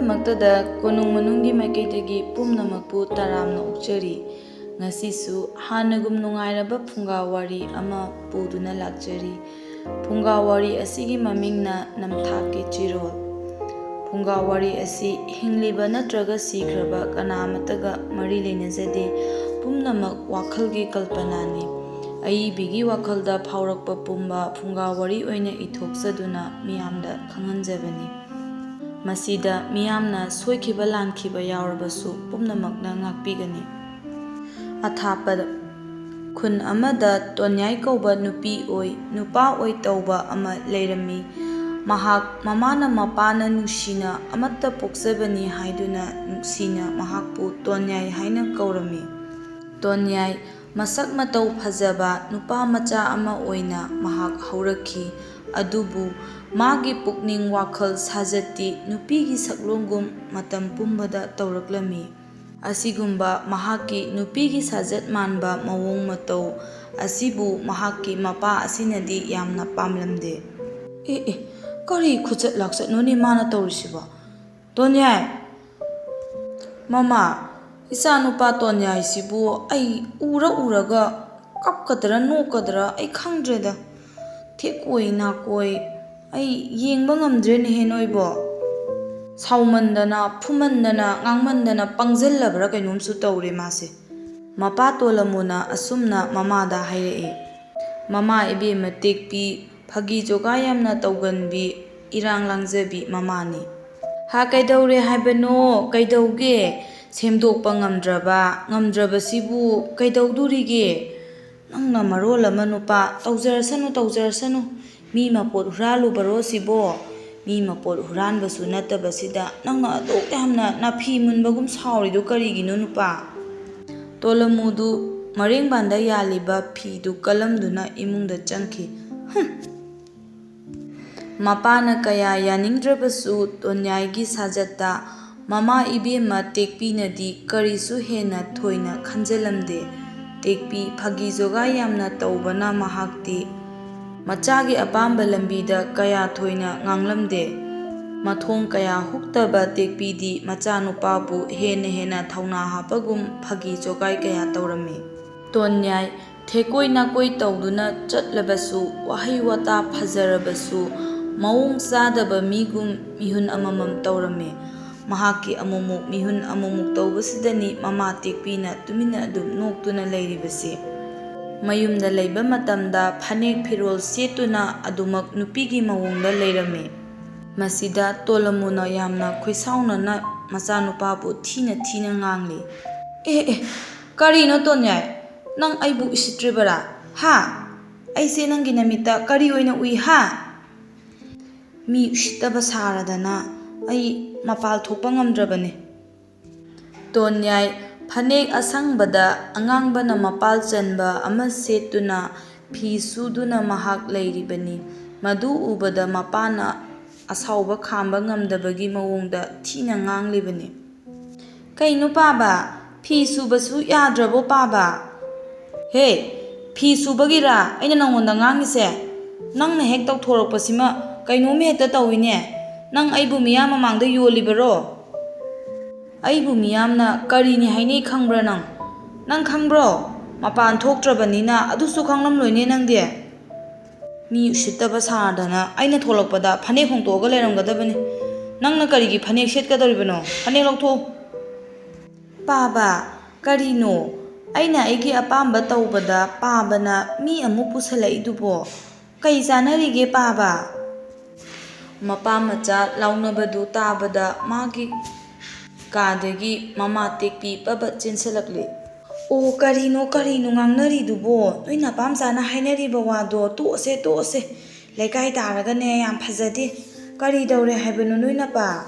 ꯄꯨꯝꯅꯃꯛꯇꯗ ꯀꯣꯅꯨꯡ ꯃꯅꯨꯡꯒꯤ ꯃꯥꯏꯀꯩꯗꯒꯤ ꯄꯨꯝꯅꯃꯛꯄꯨ ꯇꯔꯥꯝꯅ ꯑꯣꯛꯆꯔꯤ꯫ ꯉꯁꯤꯁꯨ ꯍꯥꯟꯅꯒꯨꯝ ꯅꯨꯡꯉꯥꯏꯔꯕ ꯐꯨꯡꯒꯥ ꯋꯥꯔꯤ ꯑꯃ ꯄꯨꯗꯨꯅ ꯂꯥꯛꯆꯔꯤ꯫ ꯐꯨꯡꯒꯥ ꯋꯥꯔꯤ ꯑꯁꯤꯒꯤ ꯃꯃꯤꯡꯅ ꯅꯝꯊꯥꯛꯀꯤ ꯆꯤꯔꯣꯜ꯫ ꯐꯨꯡꯒꯥ ꯋꯥꯔꯤ ꯑꯁꯤ ꯍꯤꯡꯂꯤꯕ ꯅꯠꯇ꯭ꯔꯒ ꯁꯤꯈ꯭ꯔꯕ ꯀꯅꯥ ꯑꯃꯠꯇꯒ ꯃꯔꯤ ꯂꯩꯅꯖꯗꯦ, ꯄꯨꯝꯅꯃꯛ ꯋꯥꯈꯜꯒꯤ ꯀꯜꯄꯅꯥꯅꯤ꯫ ꯑꯏꯕꯤꯒꯤ ꯋꯥꯈꯜꯗ ꯐꯥꯎꯔꯛꯄ ꯄꯨꯝꯕ ꯐꯨꯡꯒꯥ ꯋꯥꯔꯤ ꯑꯣꯏꯅ ꯏꯊꯣꯛꯆꯗꯨꯅ ꯃꯤꯌꯥꯝꯗ ꯈꯪꯍꯟꯖꯕꯅꯤ꯫ ꯃꯁꯤꯗ ꯃꯤꯌꯥꯝꯅ ꯁꯣꯏꯈꯤꯕ ꯂꯥꯟꯈꯤꯕ ꯌꯥꯎꯔꯕꯁꯨ ꯄꯨꯝꯅꯃꯛꯅ ꯉꯥꯛꯄꯤꯒꯅꯤ꯫ ꯑꯊꯥꯞꯄ ꯈꯨꯟ ꯑꯃꯗ ꯇꯣꯟꯌꯥꯏ ꯀꯧꯕ ꯅꯨꯄꯥ ꯑꯣꯏ ꯇꯧꯕ ꯑꯃ ꯂꯩꯔꯝꯃꯤ꯫ ꯃꯍꯥꯛ ꯃꯃꯥꯅ ꯃꯄꯥꯅ ꯅꯨꯡꯁꯤꯅ ꯑꯃꯠꯇ ꯄꯣꯛꯆꯕꯅꯤ ꯍꯥꯏꯗꯨꯅ ꯅꯨꯡꯁꯤꯅ ꯃꯍꯥꯛꯄꯨ ꯇꯣꯟꯌꯥꯏ ꯍꯥꯏꯅ ꯀꯧꯔꯝꯃꯤ꯫ ꯇꯣꯟꯌꯥꯏ ꯃꯁꯛ ꯃꯇꯧ ꯐꯖꯕ ꯅꯨꯄꯥ ꯃꯆꯥ ꯑꯃ ꯑꯣꯏꯅ ꯃꯍꯥꯛ ꯍꯧꯔꯛꯈꯤ꯫ ꯑꯗꯨꯕꯨ ꯃꯥꯒꯤ ꯄꯨꯛꯅꯤꯡ ꯋꯥꯈꯜ ꯁꯥꯖꯠꯇꯤ ꯅꯨꯄꯤꯒꯤ ꯁꯛꯂꯣꯟꯒꯨꯝ ꯃꯇꯝ ꯄꯨꯝꯕꯗ ꯇꯧꯔꯛꯂꯝꯃꯤ꯫ ꯑꯁꯤꯒꯨꯝꯕ ꯃꯍꯥꯛꯀꯤ ꯅꯨꯄꯤꯒꯤ ꯁꯥꯖꯠ ꯃꯥꯟꯕ ꯃꯑꯣꯡ ꯃꯇꯧ ꯑꯁꯤꯕꯨ ꯃꯍꯥꯛꯀꯤ ꯃꯄꯥ ꯑꯁꯤꯅꯗꯤ ꯌꯥꯝꯅ ꯄꯥꯝꯂꯝꯗꯦ꯫ ꯀꯔꯤ ꯈꯨꯆꯠ ꯂꯥꯛꯆꯠꯅꯣꯅꯦ ꯃꯥꯅ ꯇꯧꯔꯤꯁꯤꯕꯣ? ꯇꯣꯟꯌꯥꯏ, ꯃꯃꯥ, ꯏꯆꯥꯅꯨꯄꯥ ꯇꯣꯟꯌꯥꯏꯁꯤꯕꯨ ꯑꯩ ꯎꯔꯒ ꯀꯞꯀꯗ꯭ꯔꯥ ꯅꯣꯛꯀꯗ꯭ꯔꯥ ꯑꯩ ꯈꯪꯗ꯭ꯔꯦꯗ꯫ ꯊꯦꯛꯀꯣꯏ ꯅꯥꯀꯣꯏ ꯑꯩ ꯌꯦꯡꯕ ꯉꯝꯗ꯭ꯔꯦꯅꯦꯍꯦ ꯅꯣꯏꯕꯣ꯫ ꯁꯥꯎꯃꯟꯗꯅ ꯐꯨꯃꯟꯗꯅ ꯉꯥꯡꯃꯟꯗꯅ ꯄꯪꯖꯜꯂꯕ꯭ꯔꯥ ꯀꯩꯅꯣꯝꯁꯨ ꯇꯧꯔꯦ ꯃꯥꯁꯦ꯫ ꯃꯄꯥ ꯇꯣꯂꯃꯨꯅ ꯑꯁꯨꯝꯅ ꯃꯃꯥꯗ ꯍꯥꯏꯔꯛꯑꯦ꯫ ꯃꯃꯥ ꯏꯕꯦꯝꯃ ꯇꯦꯛꯄꯤ ꯐꯥꯒꯤ ꯖꯣꯒꯥꯏ ꯌꯥꯝꯅ ꯇꯧꯒꯟꯕꯤ ꯏꯔꯥꯡ ꯂꯥꯡꯖꯕꯤ ꯃꯃꯥꯅꯤ꯫ ꯀꯩꯗꯧꯔꯦ ꯍꯥꯏꯕꯅꯣ? ꯀꯩꯗꯧꯒꯦ? ꯁꯦꯝꯗꯣꯛꯄ ꯉꯝꯗ꯭ꯔꯕꯁꯤꯕꯨ ꯀꯩꯗꯧꯗꯣꯔꯤꯒꯦ? ꯅꯪꯅ ꯃꯔꯣꯜ ꯑꯃ ꯅꯨꯄꯥ, ꯇꯧꯖꯔꯁꯅꯨ, ꯃꯤ ꯃꯄꯣꯠ ꯍꯨꯔꯥꯜꯂꯨꯕꯔꯣ ꯁꯤꯕꯣ? ꯃꯤ ꯃꯄꯣꯠ ꯍꯨꯔꯥꯟꯕꯁꯨ ꯅꯠꯇꯕꯁꯤꯗ ꯅꯪꯅ ꯑꯗꯨꯛ ꯌꯥꯝꯅ ꯅꯥꯐꯤ ꯃꯨꯟꯕꯒꯨꯝ ꯁꯥꯎꯔꯤꯗꯨ ꯀꯔꯤꯒꯤꯅꯣ ꯅꯨꯄꯥ? ꯇꯣꯂꯃꯨꯗꯨ ꯃꯔꯦꯡꯕꯥꯟꯗ ꯌꯥꯜꯂꯤꯕ ꯐꯤꯗꯨ ꯀꯜꯂꯝꯗꯨꯅ ꯏꯃꯨꯡꯗ ꯆꯪꯈꯤ꯫ ꯃꯄꯥꯅ ꯀꯌꯥ ꯌꯥꯅꯤꯡꯗ꯭ꯔꯕꯁꯨ ꯇꯣꯟꯌꯥꯏꯒꯤ ꯁꯥꯖꯠꯇ ꯃꯃꯥ ꯏꯕꯦꯝꯃ ꯇꯦꯛꯄꯤꯅꯗꯤ ꯀꯔꯤꯁꯨ ꯍꯦꯟꯅ ꯊꯣꯏꯅ ꯈꯟꯖꯜꯂꯝꯗꯦ꯫ ꯇꯦꯛꯄꯤ ꯐꯥꯒꯤ ꯖꯣꯒꯥꯏ ꯌꯥꯝꯅ ꯇꯧꯕꯅ ꯃꯍꯥꯛꯇꯤ ꯃꯆꯥꯒꯤ ꯑꯄꯥꯝꯕ ꯂꯝꯕꯤꯗ ꯀꯌꯥ ꯊꯣꯏꯅ ꯉꯥꯡꯂꯝꯗꯦ꯫ ꯃꯊꯣꯡ ꯀꯌꯥ ꯍꯨꯛꯇꯕ ꯇꯦꯛꯄꯤꯗꯤ ꯃꯆꯥꯅꯨꯄꯥꯕꯨ ꯍꯦꯟꯅ ꯊꯧꯅꯥ ꯍꯥꯞꯄꯒꯨꯝ ꯐꯥꯒꯤ ꯖꯣꯒꯥꯏ ꯀꯌꯥ ꯇꯧꯔꯝꯃꯤ꯫ ꯇꯣꯟꯌꯥꯏ ꯊꯦꯛꯀꯣꯏ ꯅꯥꯀꯣꯏ ꯇꯧꯗꯨꯅ ꯆꯠꯂꯕꯁꯨ, ꯋꯥꯍꯩ ꯋꯥꯇꯥ ꯐꯖꯔꯕꯁꯨ ꯃꯑꯣꯡ ꯆꯥꯗꯕ ꯃꯤꯒꯨꯝ ꯃꯤꯍꯨꯟ ꯑꯃꯃꯝ ꯇꯧꯔꯝꯃꯤ꯫ ꯃꯍꯥꯛꯀꯤ ꯑꯃꯨꯛꯃꯨꯛ ꯃꯤꯍꯨꯟ ꯑꯃꯨꯛꯃꯨꯛ ꯇꯧꯕꯁꯤꯗꯅꯤ ꯃꯃꯥ ꯇꯦꯛꯄꯤꯅ ꯇꯨꯃꯤꯟꯅ ꯑꯗꯨꯝ ꯅꯣꯛꯇꯨꯅ ꯂꯩꯔꯤꯕꯁꯤ꯫ ꯃꯌꯨꯝꯗ ꯂꯩꯕ ꯃꯇꯝꯗ ꯐꯅꯦꯛ ꯐꯤꯔꯣꯜ ꯁꯦꯠꯇꯨꯅ ꯑꯗꯨꯃꯛ ꯅꯨꯄꯤꯒꯤ ꯃꯑꯣꯡꯗ ꯂꯩꯔꯝꯃꯤ꯫ ꯃꯁꯤꯗ ꯇꯣꯂꯃꯨꯅ ꯌꯥꯝꯅ ꯈꯣꯏꯁꯥꯎꯅꯅ ꯃꯆꯥꯅꯨꯄꯥꯕꯨ ꯊꯤꯅ ꯉꯥꯡꯂꯤ꯫ ꯀꯔꯤꯅꯣ ꯇꯣꯟꯌꯥꯏ? ꯅꯪ ꯑꯩꯕꯨ ꯎꯁꯤꯠꯇ꯭ꯔꯤꯕꯔꯥ? ꯑꯩꯁꯦ ꯅꯪꯒꯤ ꯅꯃꯤꯠꯇ ꯀꯔꯤ ꯑꯣꯏꯅ ꯎꯏ? ꯃꯤ ꯎꯁꯤꯠꯇꯕ ꯁꯥꯔꯗꯅ ꯑꯩ ꯃꯄꯥꯜ ꯊꯣꯛꯄ ꯉꯝꯗ꯭ꯔꯕꯅꯦ꯫ ꯇꯣꯟꯌꯥꯏ ꯐꯅꯦꯛ ꯑꯁꯪꯕꯗ ꯑꯉꯥꯡꯕꯅ ꯃꯄꯥꯜ ꯆꯟꯕ ꯑꯃ ꯁꯦꯠꯇꯨꯅ ꯐꯤ ꯁꯨꯗꯨꯅ ꯃꯍꯥꯛ ꯂꯩꯔꯤꯕꯅꯤ꯫ ꯃꯗꯨ ꯎꯕꯗ ꯃꯄꯥꯅ ꯑꯁꯥꯎꯕ ꯈꯥꯝꯕ ꯉꯝꯗꯕꯒꯤ ꯃꯑꯣꯡꯗ ꯊꯤꯅ ꯉꯥꯡꯂꯤꯕꯅꯤ꯫ ꯀꯩꯅꯣ ꯄꯥꯕ? ꯐꯤ ꯁꯨꯕꯁꯨ ꯌꯥꯗ꯭ꯔꯕꯣ ꯄꯥꯕ? ꯐꯤ ꯁꯨꯕꯒꯤꯔꯥ ꯑꯩꯅ ꯅꯉꯣꯟꯗ ꯉꯥꯡꯉꯤꯁꯦ? ꯅꯪꯅ ꯍꯦꯛ ꯇꯧꯊꯣꯔꯛꯄꯁꯤꯃ ꯀꯩꯅꯣꯝ ꯍꯦꯛꯇ ꯇꯧꯏꯅꯦ꯫ ꯅꯪ ꯑꯩꯕꯨ ꯃꯤꯌꯥꯝ ꯃꯃꯥꯡꯗ ꯌꯣꯜꯂꯤꯕꯔꯣ? ꯑꯩꯕꯨ ꯃꯤꯌꯥꯝꯅ ꯀꯔꯤꯅꯤ ꯍꯥꯏꯅꯩ ꯈꯪꯕ꯭ꯔꯥ ꯅꯪ? ꯅꯪ ꯈꯪꯕ꯭ꯔꯣ? ꯃꯄꯥꯟ ꯊꯣꯛꯇ꯭ꯔꯕꯅꯤꯅ ꯑꯗꯨꯁꯨ ꯈꯪꯂꯝꯂꯣꯏꯅꯦ ꯅꯪꯗꯤ꯫ ꯃꯤ ꯎꯁꯤꯠꯇꯕ ꯁꯥꯗꯅ ꯑꯩꯅ ꯊꯣꯛꯂꯛꯄꯗ ꯐꯅꯦꯛ ꯍꯣꯡꯇꯣꯛꯑꯒ ꯂꯩꯔꯝꯒꯗꯕꯅꯤ꯫ ꯅꯪꯅ ꯀꯔꯤꯒꯤ ꯐꯅꯦꯛ ꯁꯦꯠꯀꯗꯧꯔꯤꯕꯅꯣ? ꯐꯅꯦꯛ ꯂꯧꯊꯣꯛꯎ꯫ ꯄꯥꯕ, ꯀꯔꯤꯅꯣ? ꯑꯩꯅ ꯑꯩꯒꯤ ꯑꯄꯥꯝꯕ ꯇꯧꯕꯗ ꯄꯥꯕꯅ ꯃꯤ ꯑꯃꯨꯛ ꯄꯨꯁꯜꯂꯛꯏꯗꯨꯕꯣ? ꯀꯩ ꯆꯥꯟꯅꯔꯤꯒꯦ ꯄꯥꯕ? ꯃꯄꯥ ꯃꯆꯥ ꯂꯥꯎꯅꯕꯗꯨ ꯇꯥꯕꯗ ꯃꯥꯒꯤ ꯀꯥꯗꯒꯤ ꯃꯃꯥ ꯇꯦꯛꯄꯤ ꯄꯕꯠ ꯆꯦꯟꯁꯤꯜꯂꯛꯂꯤ꯫ ꯀꯔꯤꯅꯣ ꯉꯥꯡꯅꯔꯤꯗꯨꯕꯣ? ꯅꯣꯏ ꯅꯄꯥꯝꯆꯥꯅ ꯍꯥꯏꯅꯔꯤꯕ ꯋꯥꯗꯣ ꯇꯣꯛꯑꯁꯦ꯫ ꯂꯩꯀꯥꯏ ꯇꯥꯔꯒꯅꯦ ꯌꯥꯝ ꯐꯖꯗꯦ꯫ ꯀꯔꯤ ꯇꯧꯔꯦ ꯍꯥꯏꯕꯅꯣ ꯅꯣꯏ ꯅꯄꯥ?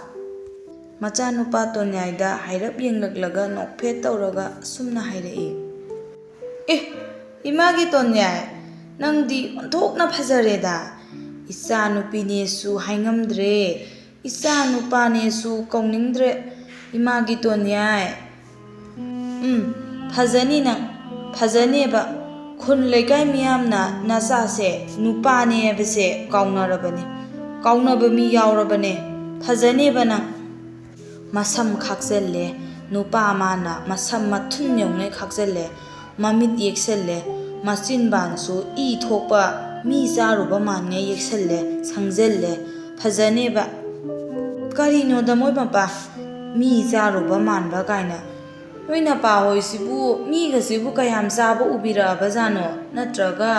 ꯃꯆꯥꯅꯨꯄꯥ ꯇꯣꯟꯌꯥꯏꯗ ꯍꯥꯏꯔꯞ ꯌꯦꯡꯂꯛꯂꯒ ꯅꯣꯛꯐꯦꯠ ꯇꯧꯔꯒ ꯑꯁꯨꯝꯅ ꯍꯥꯏꯔꯛꯏ꯫ ꯏꯃꯥꯒꯤ ꯇꯣꯟꯌꯥꯏ, ꯅꯪꯗꯤ ꯑꯣꯟꯊꯣꯛꯅ ꯐꯖꯔꯦꯗ꯫ ꯏꯆꯥ ꯅꯨꯄꯤꯅꯦꯁꯨ ꯍꯥꯏꯉꯝꯗ꯭ꯔꯦ, ꯏꯆꯥ ꯅꯨꯄꯥꯅꯦꯁꯨ ꯀꯧꯅꯤꯡꯗ꯭ꯔꯦ ꯏꯃꯥꯒꯤ ꯇꯣꯟꯌꯥꯏ꯫ ꯐꯖꯅꯤ ꯅꯪ, ꯐꯖꯅꯦꯕ꯫ ꯈꯨꯟ ꯂꯩꯀꯥꯏ ꯃꯤꯌꯥꯝꯅ ꯅꯆꯥꯁꯦ ꯅꯨꯄꯥꯅꯦ ꯍꯥꯏꯕꯁꯦ ꯀꯥꯎꯅꯔꯕꯅꯤ, ꯀꯥꯎꯅꯕ ꯃꯤ ꯌꯥꯎꯔꯕꯅꯦ꯫ ꯐꯖꯅꯦꯕ ꯅꯪ꯫ ꯃꯁꯝ ꯈꯥꯛꯆꯜꯂꯦ, ꯅꯨꯄꯥ ꯃꯥꯅ ꯃꯁꯝ ꯃꯊꯨꯟ ꯌꯧꯉꯩ ꯈꯥꯛꯆꯜꯂꯦ, ꯃꯃꯤꯠ ꯌꯦꯛꯁꯜꯂꯦ, ꯃꯆꯤꯟꯕꯥꯟꯁꯨ ꯏ ꯊꯣꯛꯄ ꯃꯤ ꯆꯥꯔꯨꯕ ꯃꯥꯟꯉꯩ ꯌꯦꯛꯁꯜꯂꯦ, ꯁꯪꯖꯜꯂꯦ, ꯐꯖꯅꯦꯕ꯫ ꯀꯔꯤꯅꯣꯗ ꯃꯣꯏ ꯃꯄꯥ, ꯃꯤ ꯆꯥꯔꯨꯕ ꯃꯥꯟꯕ ꯀꯥꯏꯅ, ꯅꯣꯏ ꯅꯄꯥ ꯍꯣꯏꯁꯤꯕꯨ ꯃꯤꯒꯁꯤꯕꯨ ꯀꯌꯥꯝ ꯆꯥꯕ ꯎꯕꯤꯔꯛꯑꯕꯖꯥꯠꯅꯣ? ꯅꯠꯇ꯭ꯔꯒ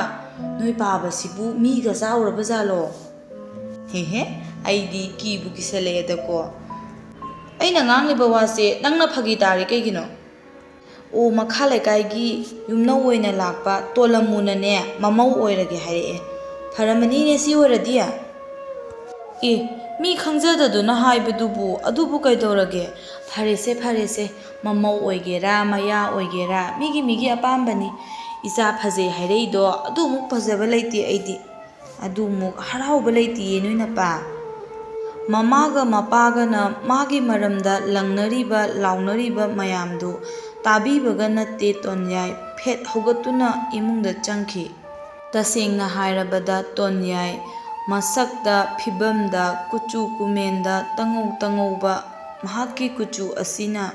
ꯅꯣꯏ ꯄꯥꯕꯁꯤꯕꯨ ꯃꯤꯒ ꯆꯥꯎꯔꯕꯖꯥꯠꯂꯣ? ꯍꯦꯍꯦ, ꯑꯩꯗꯤ ꯀꯤꯕꯨ ꯀꯤꯁꯜꯂꯛꯑꯦꯗꯀꯣ꯫ ꯑꯩꯅ ꯉꯥꯡꯂꯤꯕ ꯋꯥꯁꯦ ꯅꯪꯅ ꯐꯥꯒꯤ ꯇꯥꯔꯤ ꯀꯩꯒꯤꯅꯣ? ꯑꯣ, ꯃꯈꯥ ꯂꯩꯀꯥꯏꯒꯤ ꯌꯨꯝꯅꯧ ꯑꯣꯏꯅ ꯂꯥꯛꯄ ꯇꯣꯂꯝꯃꯨꯅꯅꯦ ꯃꯃꯧ ꯑꯣꯏꯔꯒꯦ ꯍꯥꯏꯔꯛꯑꯦ꯫ ꯐꯔꯝꯃꯅꯤꯅꯦ ꯁꯤ ꯑꯣꯏꯔꯗꯤ꯫ ꯑꯦ, ꯃꯤ ꯈꯪꯖꯗꯗꯨꯅ ꯍꯥꯏꯕꯗꯨꯕꯨ ꯑꯗꯨꯕꯨ ꯀꯩꯗꯧꯔꯒꯦ? ꯐꯔꯦꯁꯦ ꯐꯔꯦꯁꯦ, ꯃꯃꯧ ꯑꯣꯏꯒꯦꯔꯥ ꯃꯌꯥ ꯑꯣꯏꯒꯦꯔꯥ ꯃꯤꯒꯤ ꯑꯄꯥꯝꯕꯅꯤ꯫ ꯏꯆꯥ ꯐꯖꯩ ꯍꯥꯏꯔꯛꯏꯗꯣ ꯑꯗꯨꯃꯨꯛ ꯐꯖꯕ ꯂꯩꯇꯦ ꯑꯩꯗꯤ, ꯑꯗꯨꯃꯨꯛ ꯍꯔꯥꯎꯕ ꯂꯩꯇꯤꯌꯦ ꯅꯣꯏ ꯅꯄꯥ꯫ ꯃꯃꯥꯒ ꯃꯄꯥꯒꯅ ꯃꯥꯒꯤ ꯃꯔꯝꯗ ꯂꯪꯅꯔꯤꯕ ꯂꯥꯎꯅꯔꯤꯕ ꯃꯌꯥꯝꯗꯨ ꯇꯥꯕꯤꯕꯒ ꯅꯠꯇꯦ ꯇꯣꯟꯌꯥꯏ ꯐꯦꯠ ꯍꯧꯒꯠꯇꯨꯅ ꯏꯃꯨꯡꯗ ꯆꯪꯈꯤ꯫ ꯇꯁꯦꯡꯅ ꯍꯥꯏꯔꯕꯗ ꯇꯣꯟꯌꯥꯏ ꯃꯁꯛꯇ, ꯐꯤꯚꯝꯗ, ꯀꯨꯆꯨ ꯀꯨꯃꯦꯟꯗ ꯇꯉꯧ ꯇꯉꯧꯕ ꯃꯍꯥꯛꯀꯤ ꯀꯨꯆꯨ ꯑꯁꯤꯅ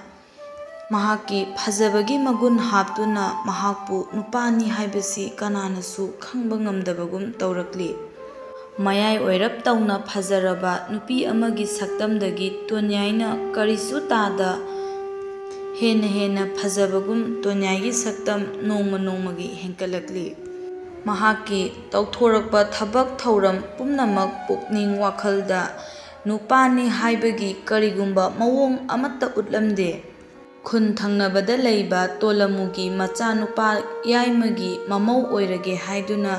ꯃꯍꯥꯛꯀꯤ ꯐꯖꯕꯒꯤ ꯃꯒꯨꯟ ꯍꯥꯞꯇꯨꯅ ꯃꯍꯥꯛꯄꯨ ꯅꯨꯄꯥꯅꯤ ꯍꯥꯏꯕꯁꯤ ꯀꯅꯥꯅꯁꯨ ꯈꯪꯕ ꯉꯝꯗꯕꯒꯨꯝ ꯇꯧꯔꯛꯂꯤ꯫ ꯃꯌꯥꯏ ꯑꯣꯏꯔꯞ ꯇꯧꯅ ꯐꯖꯔꯕ ꯅꯨꯄꯤ ꯑꯃꯒꯤ ꯁꯛꯇꯝꯗꯒꯤ ꯇꯣꯟꯌꯥꯏꯅ ꯀꯔꯤꯁꯨ ꯇꯥꯗ ꯍꯦꯟꯅ ꯐꯖꯕꯒꯨꯝ ꯇꯣꯟꯌꯥꯏꯒꯤ ꯁꯛꯇꯝ ꯅꯣꯡꯃ ꯅꯣꯡꯃꯒꯤ ꯍꯦꯟꯀꯠꯂꯛꯂꯤ꯫ ꯃꯍꯥꯛꯀꯤ ꯇꯧꯊꯣꯔꯛꯄ ꯊꯕꯛ ꯊꯧꯔꯝ ꯄꯨꯝꯅꯃꯛ ꯄꯨꯛꯅꯤꯡ ꯋꯥꯈꯜꯗ ꯅꯨꯄꯥꯅꯤ ꯍꯥꯏꯕꯒꯤ ꯀꯔꯤꯒꯨꯝꯕ ꯃꯑꯣꯡ ꯑꯃꯠꯇ ꯎꯠꯂꯝꯗꯦ꯫ ꯈꯨꯟ ꯊꯪꯅꯕꯗ ꯂꯩꯕ ꯇꯣꯂꯝꯃꯨꯒꯤ ꯃꯆꯥꯅꯨꯄꯥ ꯌꯥꯏꯃꯒꯤ ꯃꯃꯧ ꯑꯣꯏꯔꯒꯦ ꯍꯥꯏꯗꯨꯅ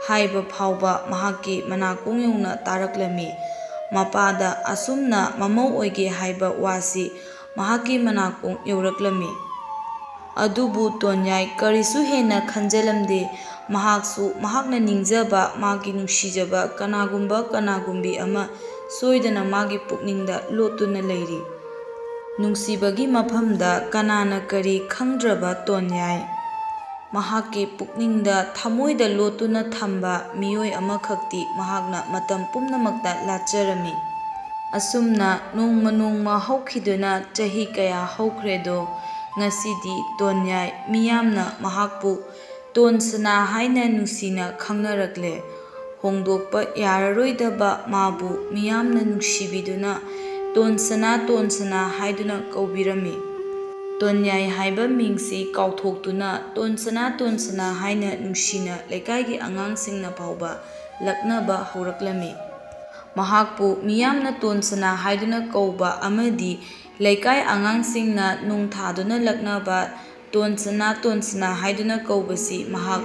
ꯍꯥꯏꯕ ꯐꯥꯎꯕ ꯃꯍꯥꯛꯀꯤ ꯃꯅꯥꯀꯣꯡ ꯌꯧꯅ ꯇꯥꯔꯛꯂꯝꯃꯤ꯫ ꯃꯄꯥꯗ ꯑꯁꯨꯝꯅ ꯃꯃꯧ ꯑꯣꯏꯒꯦ ꯍꯥꯏꯕ ꯋꯥꯁꯤ ꯃꯍꯥꯛꯀꯤ ꯃꯅꯥꯀꯣꯡ ꯌꯧꯔꯛꯂꯝꯃꯤ꯫ ꯑꯗꯨꯕꯨ ꯇꯣꯟꯌꯥꯏ ꯀꯔꯤꯁꯨ ꯍꯦꯟꯅ ꯈꯟꯖꯤꯜꯂꯝꯗꯦ꯫ ꯃꯍꯥꯛꯁꯨ ꯃꯍꯥꯛꯅ ꯅꯤꯡꯖꯕ ꯃꯥꯒꯤ ꯅꯨꯡꯁꯤꯖꯕ ꯀꯅꯥꯒꯨꯝꯕ ꯀꯅꯥꯒꯨꯝꯕꯤ ꯑꯃ ꯁꯣꯏꯗꯅ ꯃꯥꯒꯤ ꯄꯨꯛꯅꯤꯡꯗ ꯂꯣꯠꯇꯨꯅ ꯂꯩꯔꯤ꯫ ꯅꯨꯡꯁꯤꯕꯒꯤ ꯃꯐꯝꯗ ꯀꯅꯥꯅ ꯀꯔꯤ ꯈꯪꯗ꯭ꯔꯕ ꯇꯣꯟꯌꯥꯏ ꯃꯍꯥꯛꯀꯤ ꯄꯨꯛꯅꯤꯡꯗ ꯊꯃꯣꯏꯗ ꯂꯣꯠꯇꯨꯅ ꯊꯝꯕ ꯃꯤꯑꯣꯏ ꯑꯃꯈꯛꯇꯤ ꯃꯍꯥꯛꯅ ꯃꯇꯝ ꯄꯨꯝꯅꯃꯛꯇ ꯂꯥꯠꯆꯔꯝꯃꯤ꯫ ꯑꯁꯨꯝꯅ ꯅꯣꯡꯃ ꯍꯧꯈꯤꯗꯨꯅ ꯆꯍꯤ ꯀꯌꯥ ꯍꯧꯈ꯭ꯔꯦꯗꯣ ꯉꯁꯤꯗꯤ ꯇꯣꯟꯌꯥꯏ ꯃꯤꯌꯥꯝꯅ ꯃꯍꯥꯛꯄꯨ ꯇꯣꯟꯁꯅꯥ ꯍꯥꯏꯅ ꯅꯨꯡꯁꯤꯅ ꯈꯪꯅꯔꯛꯂꯦ꯫ ꯍꯣꯡꯗꯣꯛꯄ ꯌꯥꯔꯔꯣꯏꯗꯕ ꯃꯥꯕꯨ ꯃꯤꯌꯥꯝꯅ ꯅꯨꯡꯁꯤꯕꯤꯗꯨꯅ ꯇꯣꯟꯁꯅꯥ ꯍꯥꯏꯗꯨꯅ ꯀꯧꯕꯤꯔꯝꯃꯤ꯫ ꯇꯣꯟꯌꯥꯏ ꯍꯥꯏꯕ ꯃꯤꯡꯁꯤ ꯀꯥꯎꯊꯣꯛꯇꯨꯅ ꯇꯣꯟꯁꯅꯥ ꯍꯥꯏꯅ ꯅꯨꯡꯁꯤꯅ ꯂꯩꯀꯥꯏꯒꯤ ꯑꯉꯥꯡꯁꯤꯡꯅ ꯐꯥꯎꯕ ꯂꯛꯅꯕ ꯍꯧꯔꯛꯂꯝꯃꯤ꯫ ꯃꯍꯥꯛꯄꯨ ꯃꯤꯌꯥꯝꯅ ꯇꯣꯟꯁꯅꯥ ꯍꯥꯏꯗꯨꯅ ꯀꯧꯕ ꯑꯃꯗꯤ ꯂꯩꯀꯥꯏ ꯑꯉꯥꯡꯁꯤꯡꯅ ꯅꯣꯡꯊꯥꯗꯨꯅ ꯂꯛꯅꯕ ꯇꯣꯟꯁꯅꯥ ꯍꯥꯏꯗꯨꯅ ꯀꯧꯕꯁꯤ ꯃꯍꯥꯛ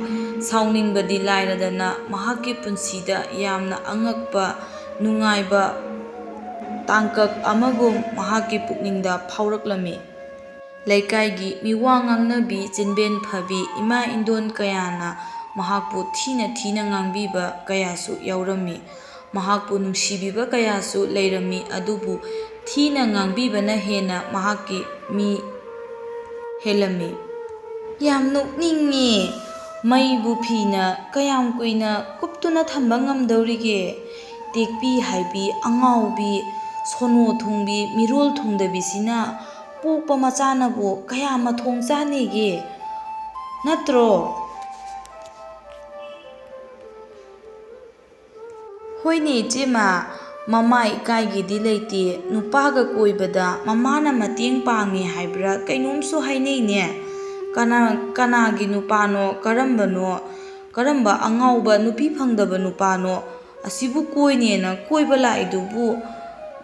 ꯁꯥꯎꯅꯤꯡꯕꯗꯤ ꯂꯥꯏꯔꯗꯅ ꯃꯍꯥꯛꯀꯤ ꯄꯨꯟꯁꯤꯗ ꯌꯥꯝꯅ ꯑꯉꯛꯄ, ꯅꯨꯡꯉꯥꯏꯕ ꯇꯥꯡꯀꯛ ꯑꯃꯒꯨꯝ ꯃꯍꯥꯛꯀꯤ ꯄꯨꯛꯅꯤꯡꯗ ꯐꯥꯎꯔꯛꯂꯝꯃꯤ꯫ ꯂꯩꯀꯥꯏꯒꯤ ꯃꯤꯋꯥ ꯉꯥꯡꯅꯕꯤ ꯆꯤꯟꯕꯦꯟ ꯐꯕꯤ ꯏꯃꯥ ꯏꯟꯗꯣꯟ ꯀꯌꯥꯅ ꯃꯍꯥꯛꯄꯨ ꯊꯤꯅ ꯉꯥꯡꯕꯤꯕ ꯀꯌꯥꯁꯨ ꯌꯥꯎꯔꯝꯃꯤ꯫ ꯃꯍꯥꯛꯄꯨ ꯅꯨꯡꯁꯤꯕꯤꯕ ꯀꯌꯥꯁꯨ ꯂꯩꯔꯝꯃꯤ ꯑꯗꯨꯕꯨ ꯊꯤꯅ ꯉꯥꯡꯕꯤꯕꯅ ꯍꯦꯟꯅ ꯃꯍꯥꯛꯀꯤ ꯃꯤ ꯍꯦꯜꯂꯝꯃꯤ꯫ ꯌꯥꯝ ꯅꯣꯛꯅꯤꯡꯉꯦ, ꯃꯩꯕꯨ ꯐꯤꯅ ꯀꯌꯥꯝ ꯀꯨꯏꯅ ꯀꯨꯞꯇꯨꯅ ꯊꯝꯕ ꯉꯝꯗꯧꯔꯤꯒꯦ? ꯇꯦꯛꯄꯤ ꯍꯥꯏꯕꯤ, ꯑꯉꯥꯎꯕꯤ, ꯁꯣꯅꯣ ꯊꯨꯡꯕꯤ, ꯃꯤꯔꯣꯜ ꯊꯨꯡꯗꯕꯤꯁꯤꯅ ꯄꯣꯛꯄ ꯃꯆꯥꯅꯕꯨ ꯀꯌꯥ ꯃꯊꯣꯡ ꯆꯥꯅꯦꯒꯦ? ꯅꯠꯇ꯭ꯔꯣ? ꯍꯣꯏꯅꯦ ꯏꯆꯦꯝꯃ, ꯃꯃꯥ ꯏꯀꯥꯏꯒꯦꯗꯤ ꯂꯩꯇꯦ, ꯅꯨꯄꯥꯒ ꯀꯣꯏꯕꯗ ꯃꯃꯥꯅ ꯃꯇꯦꯡ ꯄꯥꯡꯉꯦ ꯍꯥꯏꯕ꯭ꯔꯥ ꯀꯩꯅꯣꯝꯁꯨ ꯍꯥꯏꯅꯩꯅꯦ꯫ ꯀꯅꯥꯒꯤ ꯅꯨꯄꯥꯅꯣ, ꯀꯔꯝꯕ ꯑꯉꯥꯎꯕ ꯅꯨꯄꯤ ꯐꯪꯗꯕ ꯅꯨꯄꯥꯅꯣ ꯑꯁꯤꯕꯨ ꯀꯣꯏꯅꯦꯅ ꯀꯣꯏꯕ ꯂꯥꯛꯏꯗꯨꯕꯨ?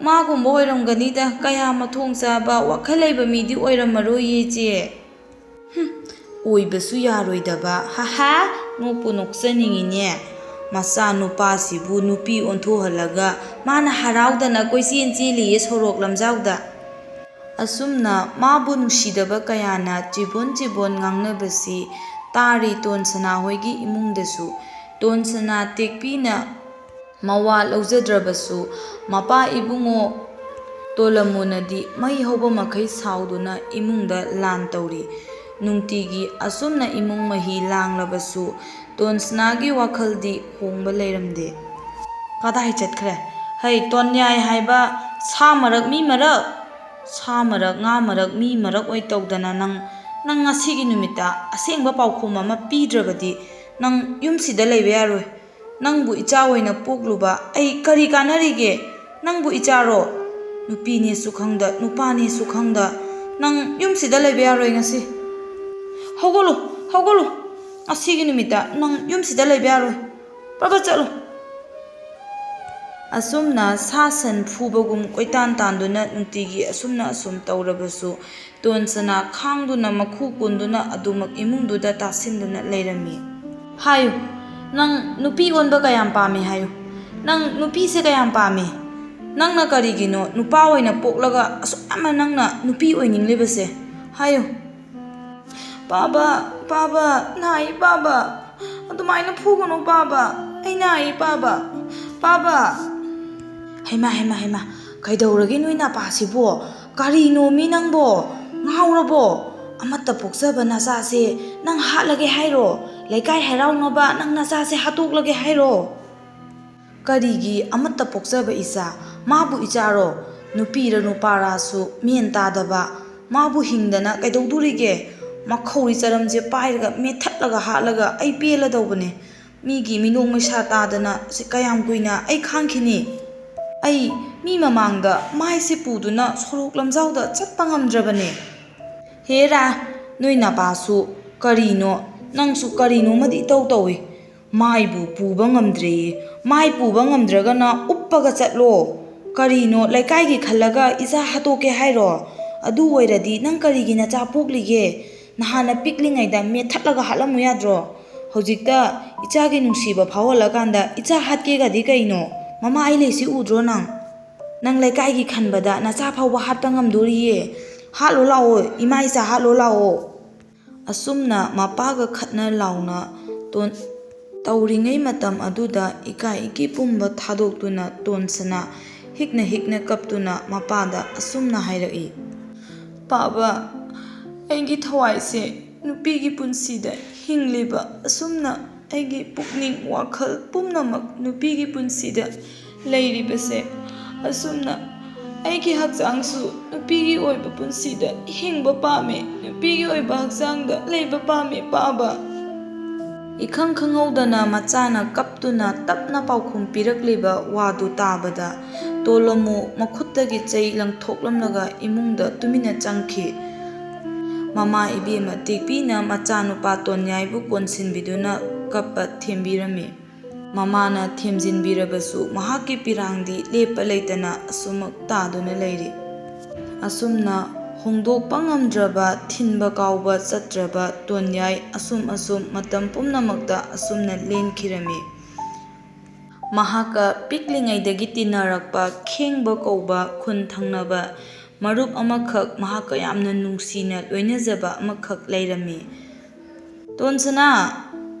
ꯃꯥꯒꯨꯝꯕ ꯑꯣꯏꯔꯝꯒꯅꯤꯗ, ꯀꯌꯥ ꯃꯊꯣꯡ ꯆꯥꯕ ꯋꯥꯈꯜ ꯂꯩꯕ ꯃꯤꯗꯤ ꯑꯣꯏꯔꯝꯃꯔꯣꯏꯌꯦ ꯏꯆꯦ꯫ ꯑꯣꯏꯕꯁꯨ ꯌꯥꯔꯣꯏꯗꯕ, ꯍꯥꯍꯥ, ꯅꯣꯛꯄꯨ ꯅꯣꯛꯆꯅꯤꯡꯉꯤꯅꯦ꯫ ꯃꯆꯥꯅꯨꯄꯥꯁꯤꯕꯨ ꯅꯨꯄꯤ ꯑꯣꯟꯊꯣꯛꯍꯜꯂꯒ ꯃꯥꯅ ꯍꯔꯥꯎꯗꯅ ꯀꯣꯏꯆꯦꯟ ꯆꯦꯜꯂꯤꯌꯦ ꯁꯣꯔꯣꯛ ꯂꯝꯖꯥꯎꯗ꯫ ꯑꯁꯨꯝꯅ ꯃꯥꯕꯨ ꯅꯨꯡꯁꯤꯗꯕ ꯀꯌꯥꯅ ꯆꯤꯕꯣꯟ ꯉꯥꯡꯅꯕꯁꯤ ꯇꯥꯔꯤ ꯇꯣꯟꯁꯅꯥ ꯍꯣꯏꯒꯤ ꯏꯃꯨꯡꯗꯁꯨ꯫ ꯇꯣꯟꯁꯅꯥ ꯇꯦꯛꯄꯤꯅ ꯃꯋꯥ ꯂꯧꯖꯗ꯭ꯔꯕꯁꯨ ꯃꯄꯥ ꯏꯕꯨꯡꯉꯣ ꯇꯣꯂꯝꯃꯨꯅꯗꯤ ꯃꯩ ꯍꯧꯕ ꯃꯈꯩ ꯁꯥꯎꯗꯨꯅ ꯏꯃꯨꯡꯗ ꯂꯥꯟ ꯇꯧꯔꯤ꯫ ꯅꯨꯡꯇꯤꯒꯤ ꯑꯁꯨꯝꯅ ꯏꯃꯨꯡ ꯃꯍꯤ ꯂꯥꯡꯂꯕꯁꯨ ꯇꯣꯟꯁꯅꯥꯒꯤ ꯋꯥꯈꯜꯗꯤ ꯍꯣꯡꯕ ꯂꯩꯔꯝꯗꯦ꯫ ꯀꯗꯥꯏ ꯆꯠꯈ꯭ꯔꯦ? ꯍꯩ ꯇꯣꯟꯌꯥꯏ ꯍꯥꯏꯕ ꯁꯥ ꯃꯔꯛ ꯃꯤ ꯃꯔꯛ, ꯁꯥ ꯃꯔꯛ ꯉꯥ ꯃꯔꯛ ꯃꯤ ꯃꯔꯛ ꯑꯣꯏ ꯇꯧꯗꯅ ꯅꯪ ꯉꯁꯤꯒꯤ ꯅꯨꯃꯤꯠꯇ ꯑꯁꯦꯡꯕ ꯄꯥꯎꯈꯨꯝ ꯑꯃ ꯄꯤꯗ꯭ꯔꯕꯗꯤ ꯅꯪ ꯌꯨꯝꯁꯤꯗ ꯂꯩꯕ ꯌꯥꯔꯣꯏ. ꯅꯪꯕꯨ ꯏꯆꯥ ꯑꯣꯏꯅ ꯄꯣꯛꯂꯨꯕ ꯑꯩ ꯀꯔꯤ ꯀꯥꯟꯅꯔꯤꯒꯦ? ꯅꯪꯕꯨ ꯏꯆꯥꯔꯣ? ꯅꯨꯄꯤꯅꯦꯁꯨ ꯈꯪꯗ ꯅꯨꯄꯥꯅꯦꯁꯨ ꯈꯪꯗ ꯅꯪ ꯌꯨꯝꯁꯤꯗ ꯂꯩꯕ ꯌꯥꯔꯣꯏ ꯉꯁꯤ. ꯍꯧꯒꯠꯂꯨ, ꯍꯧꯒꯠꯂꯨ. ꯉꯁꯤꯒꯤ ꯅꯨꯃꯤꯠꯇ ꯅꯪ ꯌꯨꯝꯁꯤꯗ ꯂꯩꯕ ꯌꯥꯔꯣꯏ. ꯄ꯭ꯔꯕꯠ ꯆꯠꯂꯨ. ꯑꯁꯨꯝꯅ ꯁꯥ ꯁꯟ ꯐꯨꯕꯒꯨꯝ ꯀꯣꯏꯇꯥꯟ ꯇꯥꯟꯗꯨꯅ ꯅꯨꯡꯇꯤꯒꯤ ꯑꯁꯨꯝ ꯇꯧꯔꯕꯁꯨ ꯇꯣꯟꯁꯅꯥ ꯈꯥꯡꯗꯨꯅ ꯃꯈꯨ ꯀꯨꯟꯗꯨꯅ ꯑꯗꯨꯃꯛ ꯏꯃꯨꯡꯗꯨꯗ ꯇꯥꯁꯤꯟꯗꯨꯅ ꯂꯩꯔꯝꯃꯤ. ꯍꯥꯏꯌꯨ, ꯅꯪ ꯅꯨꯄꯤ ꯑꯣꯟꯕ ꯀꯌꯥꯝ ꯄꯥꯝꯃꯤ ꯍꯥꯏꯌꯨ. ꯅꯪ ꯅꯨꯄꯤꯁꯦ ꯀꯌꯥꯝ ꯄꯥꯝꯃꯤ? ꯅꯪꯅ ꯀꯔꯤꯒꯤꯅꯣ ꯅꯨꯄꯥ ꯑꯣꯏꯅ ꯄꯣꯛꯂꯒ ꯑꯁꯨꯛ ꯌꯥꯝꯅ ꯅꯪꯅ ꯅꯨꯄꯤ ꯑꯣꯏꯅꯤꯡꯂꯤꯕꯁꯦ? ꯍꯥꯏꯌꯨ. ꯄꯥꯕ, ꯄꯥꯕ, ꯅꯥꯏ ꯄꯥꯕ. ꯑꯗꯨꯃꯥꯏꯅ ꯐꯨꯒꯅꯨ ꯄꯥꯕ. ꯑꯩ ꯅꯥꯏ ꯄꯥꯕ. ꯄꯥꯕ. ꯍꯩꯃꯥ ꯍꯩꯃꯥ ꯍꯩꯃꯥ, ꯀꯩꯗꯧꯔꯒꯦ ꯅꯣꯏ ꯅꯄꯥꯁꯤꯕꯣ? ꯀꯔꯤꯅꯣ ꯃꯤ ꯅꯪꯕꯣ? ꯉꯥꯎꯔꯕꯣ? ꯑꯃꯠꯇ ꯄꯣꯛꯆꯕ ꯅꯆꯥꯁꯦ ꯅꯪ ꯍꯥꯠꯂꯒꯦ ꯍꯥꯏꯔꯣ? ꯂꯩꯀꯥꯏ ꯍꯔꯥꯎꯅꯕ ꯅꯪ ꯅꯆꯥꯁꯦ ꯍꯥꯠꯇꯣꯛꯂꯒꯦ ꯍꯥꯏꯔꯣ? ꯀꯔꯤꯒꯤ ꯑꯃꯠꯇ ꯄꯣꯛꯆꯕ ꯏꯆꯥ? ꯃꯥꯕꯨ ꯏꯆꯥꯔꯣ? ꯅꯨꯄꯤꯔ ꯅꯨꯄꯥꯔꯁꯨ ꯃꯦꯟ ꯇꯥꯗꯕ ꯃꯥꯕꯨ ꯍꯤꯡꯗꯅ ꯀꯩꯗꯧꯗꯣꯔꯤꯒꯦ? ꯃꯈꯧꯔꯤ ꯆꯔꯝꯁꯦ ꯄꯥꯏꯔꯒ ꯃꯦꯠꯊꯠꯂꯒ ꯍꯥꯠꯂꯒ ꯑꯩ ꯄꯦꯜꯂꯗꯧꯕꯅꯦ. ꯃꯤꯒꯤ ꯃꯤꯅꯣꯛ ꯃꯩꯁꯥ ꯇꯥꯗꯅ ꯀꯌꯥꯝ ꯀꯨꯏꯅ ꯑꯩ ꯈꯥꯡꯈꯤꯅꯤ? ꯑꯩ ꯃꯤ ꯃꯃꯥꯡꯗ ꯃꯥꯏꯁꯦ ꯄꯨꯗꯨꯅ ꯁꯣꯔꯣꯛ ꯂꯝꯖꯥꯎꯗ ꯆꯠꯄ ꯉꯝꯗ꯭ꯔꯕꯅꯦ. ꯍꯦꯔꯥ, ꯅꯣꯏ ꯅꯄꯥꯁꯨ ꯀꯔꯤꯅꯣ, ꯅꯪꯁꯨ ꯀꯔꯤꯅꯣꯃꯗꯤ ꯏꯇꯧ ꯇꯧꯏ. ꯃꯥꯏꯕꯨ ꯄꯨꯕ ꯉꯝꯗ꯭ꯔꯦꯌꯦ. ꯃꯥꯏ ꯄꯨꯕ ꯉꯝꯗ꯭ꯔꯒꯅ ꯎꯞꯄꯒ ꯆꯠꯂꯣ. ꯀꯔꯤꯅꯣ, ꯂꯩꯀꯥꯏꯒꯤ ꯈꯜꯂꯒ ꯏꯆꯥ ꯍꯥꯠꯇꯣꯛꯀꯦ ꯍꯥꯏꯔꯣ? ꯑꯗꯨ ꯑꯣꯏꯔꯗꯤ ꯅꯪ ꯀꯔꯤꯒꯤ ꯅꯆꯥ ꯄꯣꯛꯂꯤꯒꯦ? ꯅꯍꯥꯟꯅ ꯄꯤꯛꯂꯤꯉꯩꯗ ꯃꯦꯠꯊꯠꯂꯒ ꯍꯥꯠꯂꯝꯃꯨ ꯌꯥꯗ꯭ꯔꯣ? ꯍꯧꯖꯤꯛꯇ ꯏꯆꯥꯒꯤ ꯅꯨꯡꯁꯤꯕ ꯐꯥꯎꯍꯜꯂꯀꯥꯟꯗ ꯏꯆꯥ ꯍꯥꯠꯀꯦꯒꯗꯤ ꯀꯩꯅꯣ? ꯃꯃꯥ ꯑꯩ ꯂꯩꯁꯤ ꯎꯗ꯭ꯔꯣ ꯅꯪ? ꯅꯪ ꯂꯩꯀꯥꯏꯒꯤ ꯈꯟꯕꯗ ꯅꯆꯥ ꯐꯥꯎꯕ ꯍꯥꯠꯄ ꯉꯝꯗꯣꯔꯤꯌꯦ. ꯍꯥꯠꯂꯣ ꯂꯥꯛꯑꯣ, ꯏꯃꯥ ꯏꯆꯥ ꯍꯥꯠꯂꯣ ꯂꯥꯛꯑꯣ. ꯑꯁꯨꯝꯅ ꯃꯄꯥꯒ ꯈꯠꯅ ꯂꯥꯎꯅ ꯇꯧꯔꯤꯉꯩ ꯃꯇꯝ ꯑꯗꯨꯗ ꯏꯀꯥꯏ ꯄꯨꯝꯕ ꯊꯥꯗꯣꯛꯇꯨꯅ ꯇꯣꯟꯁꯅꯥ ꯍꯤꯛꯅ ꯍꯤꯛꯅ ꯀꯞꯇꯨꯅ ꯃꯄꯥꯗ ꯑꯁꯨꯝꯅ ꯍꯥꯏꯔꯛꯏ. ꯄꯥꯕ, ꯑꯩꯒꯤ ꯊꯋꯥꯏꯁꯦ ꯅꯨꯄꯤꯒꯤ ꯄꯨꯟꯁꯤꯗ ꯍꯤꯡꯂꯤꯕ ꯑꯁꯨꯝꯅ ꯑꯩꯒꯤ ꯄꯨꯛꯅꯤꯡ ꯋꯥꯈꯜ ꯄꯨꯝꯅꯃꯛ ꯅꯨꯄꯤꯒꯤ ꯄꯨꯟꯁꯤꯗ ꯂꯩꯔꯤꯕꯁꯦ ꯑꯁꯨꯝꯅ ꯑꯩꯒꯤ ꯍꯛꯆꯥꯡꯁꯨ ꯅꯨꯄꯤꯒꯤ ꯑꯣꯏꯕ ꯄꯨꯟꯁꯤꯗ ꯍꯤꯡꯕ ꯄꯥꯝꯃꯦ. ꯅꯨꯄꯤꯒꯤ ꯑꯣꯏꯕ ꯍꯛꯆꯥꯡꯗ ꯂꯩꯕ ꯄꯥꯝꯃꯦ ꯄꯥꯕ. ꯏꯈꯪ ꯈꯪꯍꯧꯗꯅ ꯃꯆꯥꯅ ꯀꯞꯇꯨꯅ ꯇꯞꯅ ꯄꯥꯎꯈꯨꯝ ꯄꯤꯔꯛꯂꯤꯕ ꯋꯥꯗꯨ ꯇꯥꯕꯗ ꯇꯣꯂꯣꯃꯨ ꯃꯈꯨꯠꯇꯒꯤ ꯆꯩ ꯂꯪꯊꯣꯛꯂꯝꯂꯒ ꯏꯃꯨꯡꯗ ꯇꯨꯃꯤꯟꯅ ꯆꯪꯈꯤ. ꯃꯃꯥ ꯏꯕꯦꯝꯃ ꯇꯦꯛꯄꯤꯅ ꯃꯆꯥꯅꯨꯄꯥ ꯇꯣꯟꯌꯥꯏꯕꯨ ꯀꯣꯟꯁꯤꯟꯕꯤꯗꯨꯅ ꯀꯞꯄ ꯊꯦꯝꯕꯤꯔꯝꯃꯤ. ꯃꯃꯥꯅ ꯊꯦꯝꯖꯤꯟꯕꯤꯔꯕꯁꯨ ꯃꯍꯥꯛꯀꯤ ꯄꯤꯔꯥꯡꯗꯤ ꯂꯦꯞꯄ ꯂꯩꯇꯅ ꯑꯁꯨꯃꯛ ꯇꯥꯗꯨꯅ ꯂꯩꯔꯤ. ꯑꯁꯨꯝꯅ ꯍꯣꯡꯗꯣꯛꯄ ꯉꯝꯗ꯭ꯔꯕ ꯊꯤꯟꯕ ꯀꯥꯎꯕ ꯆꯠꯇ꯭ꯔꯕ ꯇꯣꯟꯌꯥꯏ ꯑꯁꯨꯝ ꯃꯇꯝ ꯄꯨꯝꯅꯃꯛꯇ ꯑꯁꯨꯝꯅ ꯂꯦꯟꯈꯤꯔꯝꯃꯤ. ꯃꯍꯥꯛꯀ ꯄꯤꯛꯂꯤꯉꯩꯗꯒꯤ ꯇꯤꯟꯅꯔꯛꯄ ꯈꯦꯡꯕ ꯀꯧꯕ ꯈꯨꯟ ꯊꯪꯅꯕ ꯃꯔꯨꯞ ꯑꯃꯈꯛ, ꯃꯍꯥꯛꯀ ꯌꯥꯝꯅ ꯅꯨꯡꯁꯤꯅ ꯂꯣꯏꯅꯖꯕ ꯑꯃꯈꯛ ꯂꯩꯔꯝꯃꯤ. ꯇꯣꯟꯁꯅꯥ!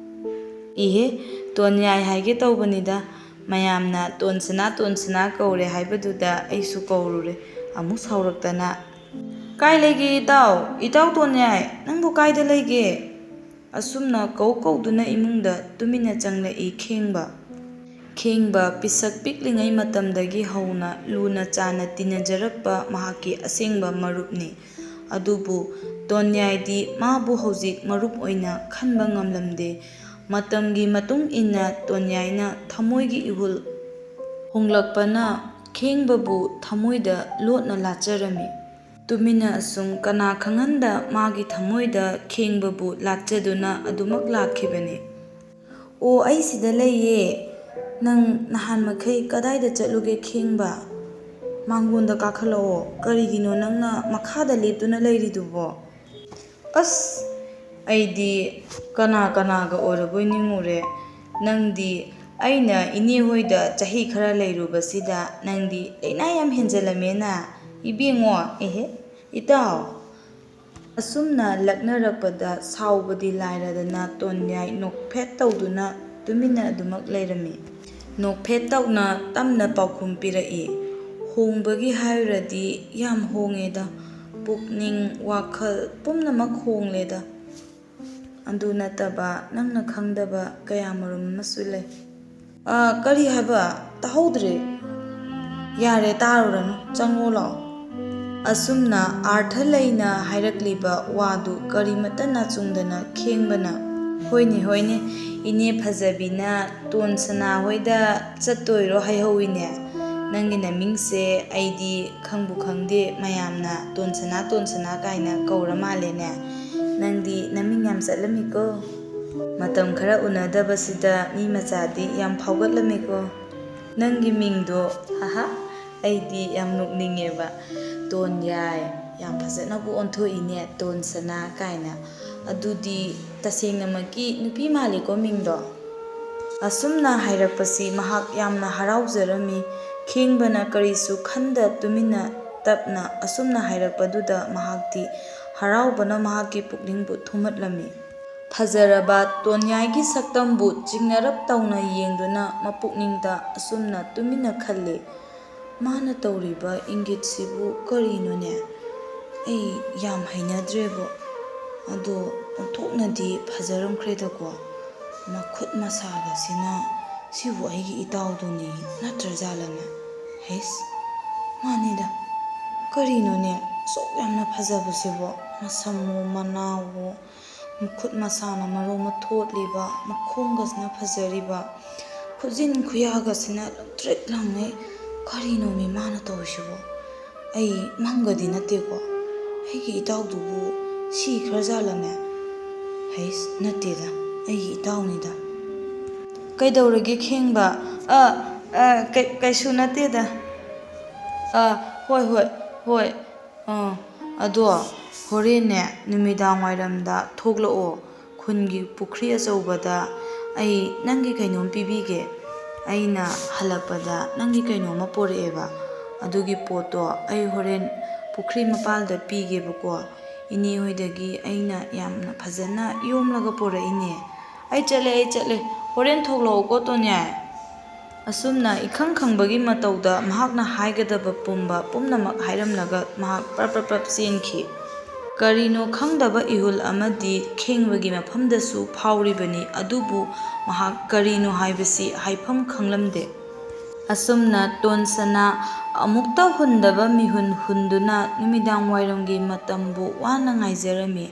ꯏꯍꯦ, ꯇꯣꯟꯌꯥꯏ ꯍꯥꯏꯒꯦ ꯇꯧꯕꯅꯤꯗ. ꯃꯌꯥꯝꯅ ꯇꯣꯟꯁꯅꯥ ꯇꯣꯟꯁꯅꯥ ꯀꯧꯔꯦ ꯍꯥꯏꯕꯗꯨꯗ ꯑꯩꯁꯨ ꯀꯧꯔꯨꯔꯦ. ꯑꯃꯨꯛ ꯁꯥꯎꯔꯛꯇꯅ. ꯀꯥꯏ ꯂꯩꯒꯦ ꯏꯇꯥꯎ? ꯏꯇꯥꯎ ꯇꯣꯟꯌꯥꯏ, ꯅꯪꯕꯨ ꯀꯥꯏꯗ ꯂꯩꯒꯦ? ꯑꯁꯨꯝꯅ ꯀꯧꯗꯨꯅ ꯏꯃꯨꯡꯗ ꯇꯨꯃꯤꯟꯅ ꯆꯪꯂꯛꯏ ꯈꯦꯡꯕ. ꯈꯦꯡꯕ ꯄꯤꯁꯛ ꯄꯤꯛꯂꯤꯉꯩ ꯃꯇꯝꯗꯒꯤ ꯍꯧꯅ ꯂꯨꯅ ꯆꯥꯟꯅ ꯇꯤꯟꯅꯖꯔꯛꯄ ꯃꯍꯥꯛꯀꯤ ꯑꯁꯦꯡꯕ ꯃꯔꯨꯞꯅꯤ. ꯑꯗꯨꯕꯨ ꯇꯣꯟꯌꯥꯏꯗꯤ ꯃꯥꯕꯨ ꯍꯧꯖꯤꯛ ꯃꯔꯨꯞ ꯑꯣꯏꯅ ꯈꯟꯕ ꯉꯝꯂꯝꯗꯦ. ꯃꯇꯝꯒꯤ ꯃꯇꯨꯡ ꯏꯟꯅ ꯇꯣꯟꯌꯥꯏꯅ ꯊꯃꯣꯏꯒꯤ ꯏꯍꯨꯜ ꯍꯣꯡꯂꯛꯄꯅ ꯈꯦꯡꯕꯕꯨ ꯊꯃꯣꯏꯗ ꯂꯣꯠꯅ ꯂꯥꯠꯆꯔꯝꯃꯤ. ꯇꯨꯃꯤꯟꯅ ꯑꯁꯨꯝ ꯀꯅꯥ ꯈꯪꯍꯟꯗ ꯃꯥꯒꯤ ꯊꯃꯣꯏꯗ ꯈꯦꯡꯕꯕꯨ ꯂꯥꯠꯆꯗꯨꯅ ꯑꯗꯨꯃꯛ ꯂꯥꯛꯈꯤꯕꯅꯤ. ꯑꯣ, ꯑꯩ ꯁꯤꯗ ꯂꯩꯌꯦ. ꯅꯪ ꯅꯍꯥꯟꯃꯈꯩ ꯀꯗꯥꯏꯗ ꯆꯠꯂꯨꯒꯦ ꯈꯦꯡꯕ? ꯃꯥꯡꯒꯣꯟꯗ ꯀꯥꯈꯠꯂꯛꯑꯣ. ꯀꯔꯤꯒꯤꯅꯣ ꯅꯪꯅ ꯃꯈꯥꯗ ꯂꯦꯞꯇꯨꯅ ꯂꯩꯔꯤꯗꯨꯕꯣ? ꯑꯁ, ꯑꯩꯗꯤ ꯀꯅꯥꯒ ꯑꯣꯏꯔꯕꯣꯏ ꯅꯤꯡꯉꯨꯔꯦ. ꯅꯪꯗꯤ ꯑꯩꯅ ꯏꯅꯦ ꯍꯣꯏꯗ ꯆꯍꯤ ꯈꯔ ꯂꯩꯔꯨꯕꯁꯤꯗ ꯅꯪꯗꯤ ꯂꯩꯅꯥ ꯌꯥꯝ ꯍꯦꯟꯖꯜꯂꯝꯃꯦꯅ. ꯏꯕꯦꯡꯉꯣ, ꯑꯦꯍꯦ, ꯏꯇꯥꯎ. ꯑꯁꯨꯝꯅ ꯂꯛꯅꯔꯛꯄꯗ ꯁꯥꯎꯕꯗꯤ ꯂꯥꯏꯔꯗꯅ ꯇꯣꯟꯌꯥꯏ ꯅꯣꯛꯐꯦꯠ ꯇꯧꯗꯨꯅ ꯇꯨꯃꯤꯟꯅ ꯑꯗꯨꯃꯛ ꯂꯩꯔꯝꯃꯤ. ꯅꯣꯛꯐꯦꯠ ꯇꯧꯅ ꯇꯞꯅ ꯄꯥꯎꯈꯨꯝ ꯄꯤꯔꯛꯏ. ꯍꯣꯡꯕꯒꯤ ꯍꯥꯏꯔꯨꯔꯗꯤ ꯌꯥꯝ ꯍꯣꯡꯉꯦꯗ. ꯄꯨꯛꯅꯤꯡ ꯋꯥꯈꯜ ꯄꯨꯝꯅꯃꯛ ꯍꯣꯡꯂꯦꯗ. ꯑꯗꯨ ꯅꯠꯇꯕ ꯅꯪꯅ ꯈꯪꯗꯕ ꯀꯌꯥꯃꯔꯨꯝ ꯑꯃꯁꯨ ꯂꯩ. ꯀꯔꯤ ꯍꯥꯏꯕ? ꯇꯥꯍꯧꯗ꯭ꯔꯦ. ꯌꯥꯔꯦ, ꯇꯥꯔꯨꯔꯅꯨ. ꯆꯪꯉꯣ ꯂꯥꯛꯑꯣ. ꯑꯁꯨꯝꯅ ꯑꯥꯔꯊ ꯂꯩꯅ ꯍꯥꯏꯔꯛꯂꯤꯕ ꯋꯥꯗꯨ ꯀꯔꯤꯃꯠꯇ ꯅꯥꯆꯨꯡꯗꯅ ꯈꯦꯡꯕꯅ "ꯍꯣꯏꯅꯦ ꯍꯣꯏꯅꯦ, ꯏꯅꯦ ꯐꯖꯕꯤꯅ ꯇꯣꯟꯁꯅꯥ ꯍꯣꯏꯗ ꯆꯠꯇꯣꯏꯔꯣ ꯍꯥꯏꯍꯧꯋꯤꯅꯦ꯫ ꯅꯪꯒꯤ ꯅꯃꯤꯡꯁꯦ ꯑꯩꯗꯤ ꯈꯪꯕꯨ ꯈꯪꯗꯦ, ꯃꯌꯥꯝꯅ ꯇꯣꯟꯁꯅꯥ ꯇꯣꯟꯁꯅꯥ ꯀꯥꯏꯅ ꯀꯧꯔ ꯃꯥꯜꯂꯦꯅꯦ꯫ ꯅꯪꯗꯤ ꯅꯃꯤꯡ ꯌꯥꯝ ꯆꯠꯂꯝꯃꯤꯀꯣ꯫ ꯃꯇꯝ ꯈꯔ ꯎꯅꯗꯕꯁꯤꯗ ꯃꯤ ꯃꯆꯥꯗꯤ ꯌꯥꯝ ꯐꯥꯎꯒꯠꯂꯝꯃꯤꯀꯣ꯫ ꯅꯪꯒꯤ ꯃꯤꯡꯗꯣ ꯍꯥꯍꯥ ꯑꯩꯗꯤ ꯌꯥꯝ ꯅꯣꯛꯅꯤꯡꯉꯦꯕ꯫ ꯇꯣꯟꯌꯥꯏ, ꯌꯥꯝ ꯐꯖꯅꯕꯨ ꯑꯣꯟꯊꯣꯛꯏꯅꯦ ꯇꯣꯟꯁꯅꯥ ꯀꯥꯏꯅ꯫ ꯑꯗꯨꯗꯤ ꯇꯁꯦꯡꯅꯃꯛꯀꯤ ꯅꯨꯄꯤ ꯃꯥꯜꯂꯤꯀꯣ ꯃꯤꯡꯗꯣ꯫ ꯑꯁꯨꯝꯅ ꯍꯥꯏꯔꯛꯄꯁꯤ ꯃꯍꯥꯛ ꯌꯥꯝꯅ ꯍꯔꯥꯎꯖꯔꯝꯃꯤ꯫ ꯈꯦꯡꯕꯅ ꯀꯔꯤꯁꯨ ꯈꯟꯗ ꯇꯨꯃꯤꯟꯅ ꯇꯞꯅ ꯑꯁꯨꯝꯅ ꯍꯥꯏꯔꯛꯄꯗꯨꯗ ꯃꯍꯥꯛꯇꯤ ꯍꯔꯥꯎꯕꯅ ꯃꯍꯥꯛꯀꯤ ꯄꯨꯛꯅꯤꯡꯕꯨ ꯊꯨꯝꯍꯠꯂꯝꯃꯤ꯫ ꯐꯖꯔꯕ ꯇꯣꯟꯌꯥꯏꯒꯤ ꯁꯛꯇꯝꯕꯨ ꯆꯤꯡꯅꯔꯞ ꯇꯧꯅ ꯌꯦꯡꯗꯨꯅ ꯃꯄꯨꯛꯅꯤꯡꯗ ꯑꯁꯨꯝꯅ ꯇꯨꯃꯤꯟꯅ ꯈꯜꯂꯤ, "ꯃꯥꯅ ꯇꯧꯔꯤꯕ ꯏꯪꯒꯤꯠꯁꯤꯕꯨ ꯀꯔꯤꯅꯣꯅꯦ? ꯑꯩ ꯌꯥꯝ ꯍꯩꯅꯗ꯭ꯔꯦꯕꯣ꯫ ꯑꯗꯣ ꯑꯣꯟꯊꯣꯛꯅꯗꯤ ꯐꯖꯔꯝꯈ꯭ꯔꯦꯗꯀꯣ꯫ ꯃꯈꯨꯠ ꯃꯁꯥꯒꯁꯤꯅ ꯁꯤꯕꯨ ꯑꯩꯒꯤ ꯏꯇꯥꯎꯗꯨꯅꯤ ꯅꯠꯇ꯭ꯔꯖꯥꯠꯂꯅꯦ? ꯍꯩꯁ, ꯃꯥꯅꯤꯗ꯫ ꯀꯔꯤꯅꯣꯅꯦ ꯑꯁꯨꯛ ꯌꯥꯝꯅ ꯐꯖꯕꯁꯤꯕꯣ? ꯃꯁꯝꯋꯣ ꯃꯅꯥꯋꯣ, ꯃꯈꯨꯠ ꯃꯁꯥꯅ ꯃꯔꯣꯝꯃ ꯊꯣꯠꯂꯤꯕ, ꯃꯈꯣꯡꯒꯁꯤꯅ ꯐꯖꯔꯤꯕ, ꯈꯨꯖꯤꯟ ꯈꯨꯌꯥꯒꯁꯤꯅ ꯂꯪꯇ꯭ꯔꯤꯛ ꯂꯪꯉꯩ꯫ ꯀꯔꯤꯅꯣꯃꯤ ꯃꯥꯅ ꯇꯧꯔꯤꯁꯤꯕꯣ? ꯑꯩ ꯃꯪꯒꯗꯤ ꯅꯠꯇꯦꯀꯣ? ꯑꯩꯒꯤ ꯏꯇꯥꯎꯗꯨꯕꯨ ꯁꯤꯈ꯭ꯔꯖꯥꯠꯂꯅꯦ? ꯍꯩꯁ, ꯅꯠꯇꯦꯗ, ꯑꯩꯒꯤ ꯏꯇꯥꯎꯅꯤꯗ꯫ ꯀꯩꯗꯧꯔꯒꯦ ꯈꯦꯡꯕ? ꯀꯩꯁꯨ ꯅꯠꯇꯦꯗ꯫ ꯍꯣꯏ ꯍꯣꯏ ꯍꯣꯏ, ꯑꯗꯣ ꯍꯣꯔꯦꯟꯅꯦ ꯅꯨꯃꯤꯗꯥꯡꯋꯥꯏꯔꯝꯗ ꯊꯣꯛꯂꯛꯑꯣ ꯈꯨꯟꯒꯤ ꯄꯨꯈ꯭ꯔꯤ ꯑꯆꯧꯕꯗ꯫ ꯑꯩ ꯅꯪꯒꯤ ꯀꯩꯅꯣꯝ ꯄꯤꯕꯤꯒꯦ꯫ ꯑꯩꯅ ꯍꯜꯂꯛꯄꯗ ꯅꯪꯒꯤ ꯀꯩꯅꯣꯝꯃ ꯄꯣꯔꯛꯑꯦꯕ꯫ ꯑꯗꯨꯒꯤ ꯄꯣꯠꯇꯣ ꯑꯩ ꯍꯣꯔꯦꯟ ꯄꯨꯈ꯭ꯔꯤ ꯃꯄꯥꯜꯗ ꯄꯤꯒꯦꯕꯀꯣ꯫ ꯏꯅꯦ ꯍꯣꯏꯗꯒꯤ ꯑꯩꯅ ꯌꯥꯝꯅ ꯐꯖꯅ ꯌꯣꯝꯂꯒ ꯄꯣꯔꯛꯏꯅꯦ꯫ ꯑꯩ ꯆꯠꯂꯦ, ꯍꯣꯔꯦꯟ ꯊꯣꯛꯂꯛꯑꯣꯀꯣ ꯇꯣꯟꯌꯥꯏ꯫ ꯑꯁꯨꯝꯅ ꯏꯈꯪ ꯈꯪꯕꯒꯤ ꯃꯇꯧꯗ ꯃꯍꯥꯛꯅ ꯍꯥꯏꯒꯗꯕ ꯄꯨꯝꯅꯃꯛ ꯍꯥꯏꯔꯝꯂꯒ ꯃꯍꯥꯛ ꯄ꯭ꯔꯞ ꯆꯦꯟꯈꯤ꯫ ꯀꯔꯤꯅꯣ ꯈꯪꯗꯕ ꯏꯍꯨꯜ ꯑꯃꯗꯤ ꯈꯦꯡꯕꯒꯤ ꯃꯐꯝꯗꯁꯨ ꯐꯥꯎꯔꯤꯕꯅꯤ, ꯑꯗꯨꯕꯨ ꯃꯍꯥꯛ ꯀꯔꯤꯅꯣ ꯍꯥꯏꯕꯁꯤ ꯍꯥꯏꯐꯝ ꯈꯪꯂꯝꯗꯦ꯫ ꯑꯁꯨꯝꯅ ꯇꯣꯟꯁꯅꯥ ꯑꯃꯨꯛꯇ ꯍꯨꯟꯗꯕ ꯃꯤꯍꯨꯟ ꯍꯨꯟꯗꯨꯅ ꯅꯨꯃꯤꯗꯥꯡꯋꯥꯏꯔꯝꯒꯤ ꯃꯇꯝꯕꯨ ꯋꯥꯅ ꯉꯥꯏꯖꯔꯝꯃꯤ꯫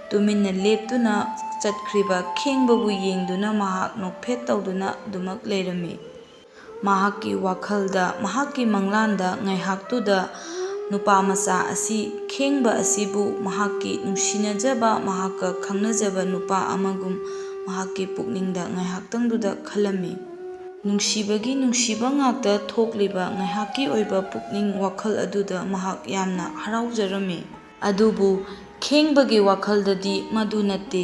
ꯇꯨꯃꯤꯟꯅ ꯂꯦꯞꯇꯨꯅ ꯆꯠꯈ꯭ꯔꯤꯕ ꯈꯦꯡꯕꯕꯨ ꯌꯦꯡꯗꯨꯅ ꯃꯍꯥꯛ ꯅꯣꯛꯐꯦꯠ ꯇꯧꯗꯨꯅ ꯑꯗꯨꯃꯛ ꯂꯩꯔꯝꯃꯤ꯫ ꯃꯍꯥꯛꯀꯤ ꯋꯥꯈꯜꯗ, ꯃꯍꯥꯛꯀꯤ ꯃꯪꯂꯥꯟꯗ ꯉꯥꯏꯍꯥꯛꯇꯨꯗ ꯅꯨꯄꯥꯃꯆꯥ ꯑꯁꯤ ꯈꯦꯡꯕ ꯑꯁꯤꯕꯨ ꯃꯍꯥꯛꯀꯤ ꯅꯨꯡꯁꯤꯅꯖꯕ, ꯃꯍꯥꯛꯀ ꯈꯪꯅꯖꯕ ꯅꯨꯄꯥ ꯑꯃꯒꯨꯝ ꯃꯍꯥꯛꯀꯤ ꯄꯨꯛꯅꯤꯡꯗ ꯉꯥꯏꯍꯥꯛꯇꯪꯗꯨꯗ ꯈꯜꯂꯝꯃꯤ꯫ ꯅꯨꯡꯁꯤꯕꯒꯤ ꯅꯨꯡꯁꯤꯕ ꯉꯥꯛꯇ ꯊꯣꯛꯂꯤꯕ ꯉꯥꯏꯍꯥꯛꯀꯤ ꯑꯣꯏꯕ ꯄꯨꯛꯅꯤꯡ ꯋꯥꯈꯜ ꯑꯗꯨꯗ ꯃꯍꯥꯛ ꯌꯥꯝꯅ ꯍꯔꯥꯎꯖꯔꯝꯃꯤ꯫ ꯑꯗꯨꯕꯨ ꯈꯦꯡꯕꯒꯤ ꯋꯥꯈꯜꯗꯗꯤ ꯃꯗꯨ ꯅꯠꯇꯦ꯫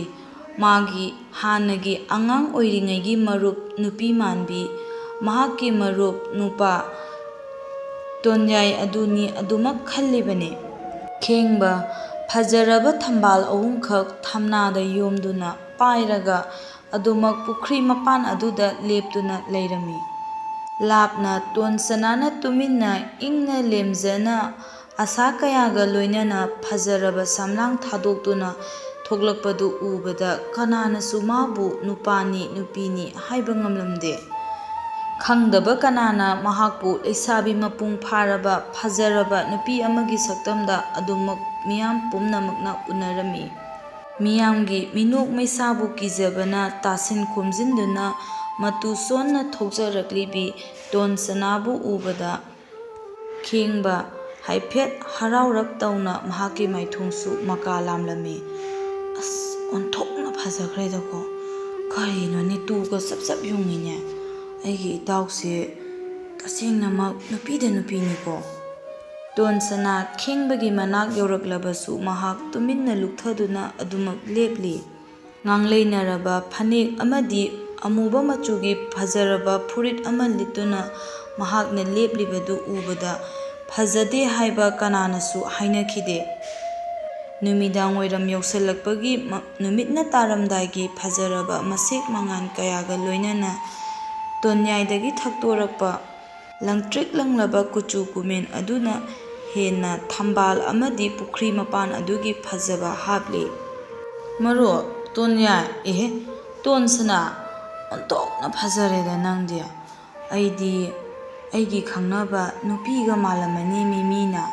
ꯃꯥꯒꯤ ꯍꯥꯟꯅꯒꯤ ꯑꯉꯥꯡ ꯑꯣꯏꯔꯤꯉꯩꯒꯤ ꯃꯔꯨꯞ ꯅꯨꯄꯤ ꯃꯥꯟꯕꯤ, ꯃꯍꯥꯛꯀꯤ ꯃꯔꯨꯞ ꯅꯨꯄꯥ ꯇꯣꯟꯌꯥꯏ ꯑꯗꯨꯅꯤ ꯑꯗꯨꯃꯛ ꯈꯜꯂꯤꯕꯅꯤ꯫ ꯈꯦꯡꯕ ꯐꯖꯔꯕ ꯊꯝꯕꯥꯜ ꯑꯍꯨꯝꯈꯛ ꯊꯝꯅꯥꯗ ꯌꯣꯝꯗꯨꯅ ꯄꯥꯏꯔꯒ ꯑꯗꯨꯃꯛ ꯄꯨꯈ꯭ꯔꯤ ꯃꯄꯥꯟ ꯑꯗꯨꯗ ꯂꯦꯞꯇꯨꯅ ꯂꯩꯔꯝꯃꯤ꯫ ꯂꯥꯞꯅ ꯇꯣꯟꯁꯅꯥꯅ ꯇꯨꯃꯤꯟꯅ ꯏꯪꯅ ꯂꯦꯝꯖꯅ ꯑꯁꯥ ꯀꯌꯥꯒ ꯂꯣꯏꯅꯅ ꯐꯖꯔꯕ ꯁꯝꯂꯥꯡ ꯊꯥꯗꯣꯛꯇꯨꯅ ꯊꯣꯛꯂꯛꯄꯗꯨ ꯎꯕꯗ ꯀꯅꯥꯅꯁꯨ ꯃꯥꯕꯨ ꯅꯨꯄꯥꯅꯤ ꯅꯨꯄꯤꯅꯤ ꯍꯥꯏꯕ ꯉꯝꯂꯝꯗꯦ꯫ ꯈꯪꯗꯕ ꯀꯅꯥꯅ ꯃꯍꯥꯛꯄꯨ ꯂꯩꯁꯥꯕꯤ ꯃꯄꯨꯡ ꯐꯥꯔꯕ ꯐꯖꯔꯕ ꯅꯨꯄꯤ ꯑꯃꯒꯤ ꯁꯛꯇꯝꯗ ꯑꯗꯨꯃꯛ ꯃꯤꯌꯥꯝ ꯄꯨꯝꯅꯃꯛꯅ ꯎꯅꯔꯝꯃꯤ꯫ ꯃꯤꯌꯥꯝꯒꯤ ꯃꯤꯅꯣꯛ ꯃꯩꯁꯥꯕꯨ ꯀꯤꯖꯕꯅ ꯇꯥꯁꯤꯟ ꯈꯣꯝꯖꯤꯟꯗꯨꯅ ꯃꯇꯨ ꯁꯣꯟꯅ ꯊꯣꯛꯆꯔꯛꯂꯤꯕꯤ ꯇꯣꯟꯁꯅꯥꯕꯨ ꯎꯕꯗ ꯈꯦꯡꯕ ꯍꯥꯏꯐꯦꯠ ꯍꯔꯥꯎꯔꯞ ꯇꯧꯅ ꯃꯍꯥꯛꯀꯤ ꯃꯥꯏꯊꯣꯡꯁꯨ ꯃꯀꯥ ꯂꯥꯝꯂꯝꯃꯤ꯫ "ꯑꯁ, ꯑꯣꯟꯊꯣꯛꯅ ꯐꯖꯈ꯭ꯔꯦꯗꯀꯣ! ꯀꯔꯤꯅꯣꯅꯦ, ꯇꯨꯒ ꯆꯞ ꯌꯨꯡꯉꯤꯅꯦ꯫ ꯑꯩꯒꯤ ꯏꯇꯥꯎꯁꯦ ꯇꯁꯦꯡꯅꯃꯛ ꯅꯨꯄꯤꯗ ꯅꯨꯄꯤꯅꯤꯀꯣ"꯫ ꯇꯣꯟꯁꯅꯥ ꯈꯦꯡꯕꯒꯤ ꯃꯅꯥꯛ ꯌꯧꯔꯛꯂꯕꯁꯨ ꯃꯍꯥꯛ ꯇꯨꯃꯤꯟꯅ ꯂꯨꯞꯊꯗꯨꯅ ꯑꯗꯨꯃꯛ ꯂꯦꯞꯂꯤ꯫ ꯉꯥꯡꯂꯩꯅꯔꯕ ꯐꯅꯦꯛ ꯑꯃꯗꯤ ꯑꯃꯨꯕ ꯃꯆꯨꯒꯤ ꯐꯖꯔꯕ ꯐꯨꯔꯤꯠ ꯑꯃ ꯂꯤꯠꯇꯨꯅ ꯃꯍꯥꯛꯅ ꯂꯦꯞꯂꯤꯕꯗꯨ ꯎꯕꯗ ꯐꯖꯗꯦ ꯍꯥꯏꯕ ꯀꯅꯥꯅꯁꯨ ꯍꯥꯏꯅꯈꯤꯗꯦ꯫ ꯅꯨꯃꯤꯗꯥꯡꯋꯥꯏꯔꯝ ꯌꯧꯁꯤꯜꯂꯛꯄꯒꯤ ꯅꯨꯃꯤꯠꯅ ꯇꯥꯔꯝꯗꯥꯏꯒꯤ ꯐꯖꯔꯕ ꯃꯁꯦꯛ ꯃꯉꯥꯟ ꯀꯌꯥꯒ ꯂꯣꯏꯅꯅ ꯇꯣꯟꯌꯥꯏꯗꯒꯤ ꯊꯛꯇꯣꯔꯛꯄ ꯂꯪꯇ꯭ꯔꯤꯛ ꯂꯪꯂꯕ ꯀꯨꯆꯨ ꯀꯨꯃꯦꯟ ꯑꯗꯨꯅ ꯍꯦꯟꯅ ꯊꯝꯕꯥꯜ ꯑꯃꯗꯤ ꯄꯨꯈ꯭ꯔꯤ ꯃꯄꯥꯟ ꯑꯗꯨꯒꯤ ꯐꯖꯕ ꯍꯥꯞꯂꯤ꯫ "ꯃꯔꯨꯞ ꯇꯣꯟꯌꯥꯏ, ꯑꯦꯍꯦ ꯇꯣꯟꯁꯅꯥ, ꯑꯣꯟꯊꯣꯛꯅ ꯐꯖꯔꯦꯗ ꯅꯪꯗꯤ꯫ ꯑꯩꯗꯤ ꯑꯩꯒꯤ ꯈꯪꯅꯕ ꯅꯨꯄꯤꯒ ꯃꯥꯜꯂꯝꯃꯅꯦꯃꯤ ꯃꯤꯅ"꯫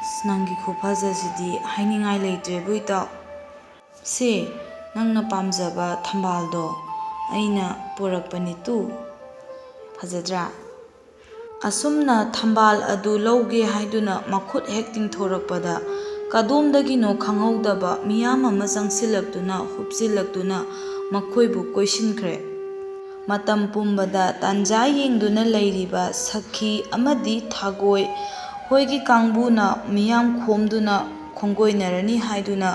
ꯅꯪꯒꯤ ꯈꯨꯐꯖꯁꯤꯗꯤ ꯍꯥꯏꯅꯤꯡꯉꯥꯏ ꯂꯩꯇ꯭ꯔꯦꯕꯨ ꯏꯇꯥꯎ꯫ ꯁꯤ ꯅꯪꯅ ꯄꯥꯝꯖꯕ ꯊꯝꯕꯥꯜꯗꯣ ꯑꯩꯅ ꯄꯨꯔꯛꯄꯅꯤ ꯇꯨ꯫ ꯐꯖꯗ꯭ꯔꯥ? ꯑꯁꯨꯝꯅ ꯊꯝꯕꯥꯜ ꯑꯗꯨ ꯂꯧꯒꯦ ꯍꯥꯏꯗꯨꯅ ꯃꯈꯨꯠ ꯍꯦꯛ ꯇꯤꯡꯊꯣꯔꯛꯄꯗ ꯀꯗꯣꯝꯗꯒꯤꯅꯣ ꯈꯪꯍꯧꯗꯕ ꯃꯤꯌꯥꯝ ꯑꯃ ꯆꯪꯁꯤꯜꯂꯛꯇꯨꯅ ꯍꯨꯞꯆꯤꯜꯂꯛꯇꯨꯅ ꯃꯈꯣꯏꯕꯨ ꯀꯣꯏꯁꯤꯟꯈ꯭ꯔꯦ꯫ ꯃꯇꯝ ꯄꯨꯝꯕꯗ ꯇꯥꯟꯖꯥ ꯌꯦꯡꯗꯨꯅ ꯂꯩꯔꯤꯕ ꯁꯈꯤ ꯑꯃꯗꯤ ꯊꯥꯒꯣꯏ ꯍꯣꯏꯒꯤ ꯀꯥꯡꯕꯨꯅ ꯃꯤꯌꯥꯝ ꯈꯣꯝꯗꯨꯅ ꯈꯣꯡꯒꯣꯏꯅꯔꯅꯤ ꯍꯥꯏꯗꯨꯅ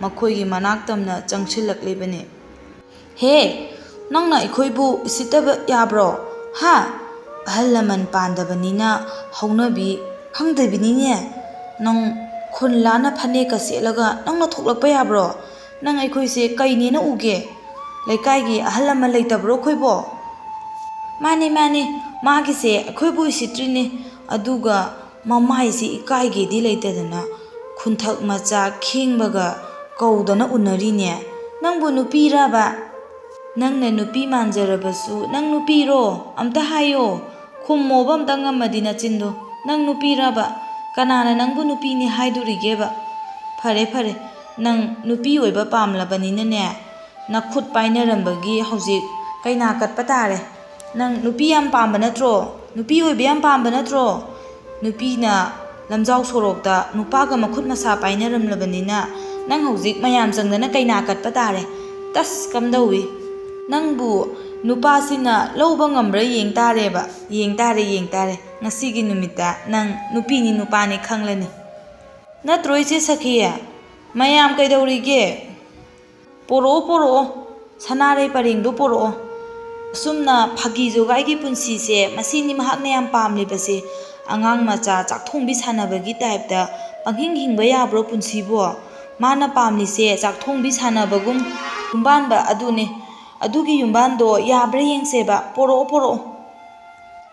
ꯃꯈꯣꯏꯒꯤ ꯃꯅꯥꯛꯇꯝꯅ ꯆꯪꯁꯤꯜꯂꯛꯂꯤꯕꯅꯤ꯫ ꯍꯦ, ꯅꯪꯅ ꯑꯩꯈꯣꯏꯕꯨ ꯎꯁꯤꯠꯇꯕ ꯌꯥꯕ꯭ꯔꯣ? ꯍꯥ? ꯑꯍꯜ ꯂꯃꯟ ꯄꯥꯟꯗꯕꯅꯤꯅ ꯍꯧꯅꯕꯤ ꯈꯪꯗꯕꯤꯅꯤꯅꯦ꯫ ꯅꯪ ꯈꯨꯟ ꯂꯥꯟꯅ ꯐꯅꯦꯛꯀ ꯁꯦꯠꯂꯒ ꯅꯪꯅ ꯊꯣꯛꯂꯛꯄ ꯌꯥꯕ꯭ꯔꯣ? ꯅꯪ ꯑꯩꯈꯣꯏꯁꯦ ꯀꯩꯅꯦꯅ ꯎꯒꯦ? ꯂꯩꯀꯥꯏꯒꯤ ꯑꯍꯜ ꯂꯃꯟ ꯂꯩꯇꯕ꯭ꯔꯣ ꯑꯩꯈꯣꯏꯕꯣ? ꯃꯥꯅꯦ ꯃꯥꯅꯦ, ꯃꯥꯒꯤꯁꯦ ꯑꯩꯈꯣꯏꯕꯨ ꯎꯁꯤꯠꯇ꯭ꯔꯤꯅꯦ꯫ ꯑꯗꯨꯒ ꯃꯃꯥꯏꯁꯦ ꯏꯀꯥꯏꯒꯦꯗꯤ ꯂꯩꯇꯗꯅ ꯈꯨꯟꯊꯛ ꯃꯆꯥ ꯈꯦꯡꯕꯒ ꯀꯧꯗꯅ ꯎꯅꯔꯤꯅꯦ꯫ ꯅꯪꯕꯨ ꯅꯨꯄꯤꯔꯕ? ꯅꯪꯅ ꯅꯨꯄꯤ ꯃꯥꯟꯖꯔꯕꯁꯨ ꯅꯪ ꯅꯨꯄꯤꯔꯣ? ꯑꯝꯇ ꯍꯥꯏꯌꯣ, ꯈꯨꯝꯃꯣꯕ ꯑꯝꯇ ꯉꯝꯃꯗꯤ ꯅꯆꯤꯟꯗꯣ꯫ ꯅꯪ ꯅꯨꯄꯤꯔꯕ? ꯀꯅꯥꯅ ꯅꯪꯕꯨ ꯅꯨꯄꯤꯅꯤ ꯍꯥꯏꯗꯣꯔꯤꯒꯦꯕ? ꯐꯔꯦ ꯐꯔꯦ, ꯅꯪ ꯅꯨꯄꯤ ꯑꯣꯏꯕ ꯄꯥꯝꯂꯕꯅꯤꯅꯅꯦ, ꯅꯈꯨꯠ ꯄꯥꯏꯅꯔꯝꯕꯒꯤ ꯍꯧꯖꯤꯛ ꯀꯩꯅꯥ ꯀꯠꯄ ꯇꯥꯔꯦ꯫ ꯅꯪ ꯅꯨꯄꯤ ꯌꯥꯝ ꯄꯥꯝꯕ ꯅꯠꯇ꯭ꯔꯣ? ꯅꯨꯄꯤ ꯑꯣꯏꯕ ꯌꯥꯝ ꯄꯥꯝꯕ ꯅꯠꯇ꯭ꯔꯣ? ꯅꯨꯄꯤꯅ ꯂꯝꯖꯥꯎ ꯁꯣꯔꯣꯛꯇ ꯅꯨꯄꯥꯒ ꯃꯈꯨꯠ ꯃꯁꯥ ꯄꯥꯏꯅꯔꯝꯂꯕꯅꯤꯅ ꯅꯪ ꯍꯧꯖꯤꯛ ꯃꯌꯥꯝ ꯆꯪꯗꯅ ꯀꯩꯅꯥ ꯀꯠꯄ ꯇꯥꯔꯦ꯫ ꯇꯁ ꯀꯝꯗꯧꯏ? ꯅꯪꯕꯨ ꯅꯨꯄꯥꯁꯤꯅ ꯂꯧꯕ ꯉꯝꯕ꯭ꯔꯥ ꯌꯦꯡ ꯇꯥꯔꯦꯕ꯫ ꯌꯦꯡ ꯇꯥꯔꯦ ꯌꯦꯡ ꯇꯥꯔꯦ, ꯉꯁꯤꯒꯤ ꯅꯨꯃꯤꯠꯇ ꯅꯪ ꯅꯨꯄꯤꯅꯤ ꯅꯨꯄꯥꯅꯤ ꯈꯪꯂꯅꯤ꯫ ꯅꯠꯇ꯭ꯔꯣ ꯏꯆꯦ ꯁꯈꯤ? ꯃꯌꯥꯝ ꯀꯩꯗꯧꯔꯤꯒꯦ? ꯄꯣꯔꯛꯑꯣ ꯄꯣꯔꯛꯑꯣ, ꯁꯅꯥꯔꯩ ꯄꯔꯦꯡꯗꯣ ꯄꯣꯔꯛꯑꯣ꯫ ꯑꯁꯨꯝꯅ ꯐꯥꯒꯤ ꯖꯣꯒꯥꯏꯒꯤ ꯄꯨꯟꯁꯤꯁꯦ ꯃꯁꯤꯅꯤ ꯃꯍꯥꯛꯅ ꯌꯥꯝ ꯄꯥꯝꯂꯤꯕꯁꯦ꯫ ꯑꯉꯥꯡ ꯃꯆꯥ ꯆꯥꯛꯊꯣꯡꯕꯤ ꯁꯥꯟꯅꯕꯒꯤ ꯇꯥꯏꯞꯇ ꯄꯪꯍꯤꯡ ꯍꯤꯡꯕ ꯌꯥꯕ꯭ꯔꯣ ꯄꯨꯟꯁꯤꯕꯣ? ꯃꯥꯅ ꯄꯥꯝꯂꯤꯁꯦ ꯆꯥꯛꯊꯣꯡꯕꯤ ꯁꯥꯟꯅꯕꯒꯨꯝ ꯌꯨꯝꯕꯥꯟꯕ ꯑꯗꯨꯅꯦ꯫ ꯑꯗꯨꯒꯤ ꯌꯨꯝꯕꯥꯟꯗꯣ ꯌꯥꯕ꯭ꯔꯥ ꯌꯦꯡꯁꯦꯕ꯫ ꯄꯣꯔꯛꯑꯣ ꯄꯣꯔꯛꯑꯣ꯫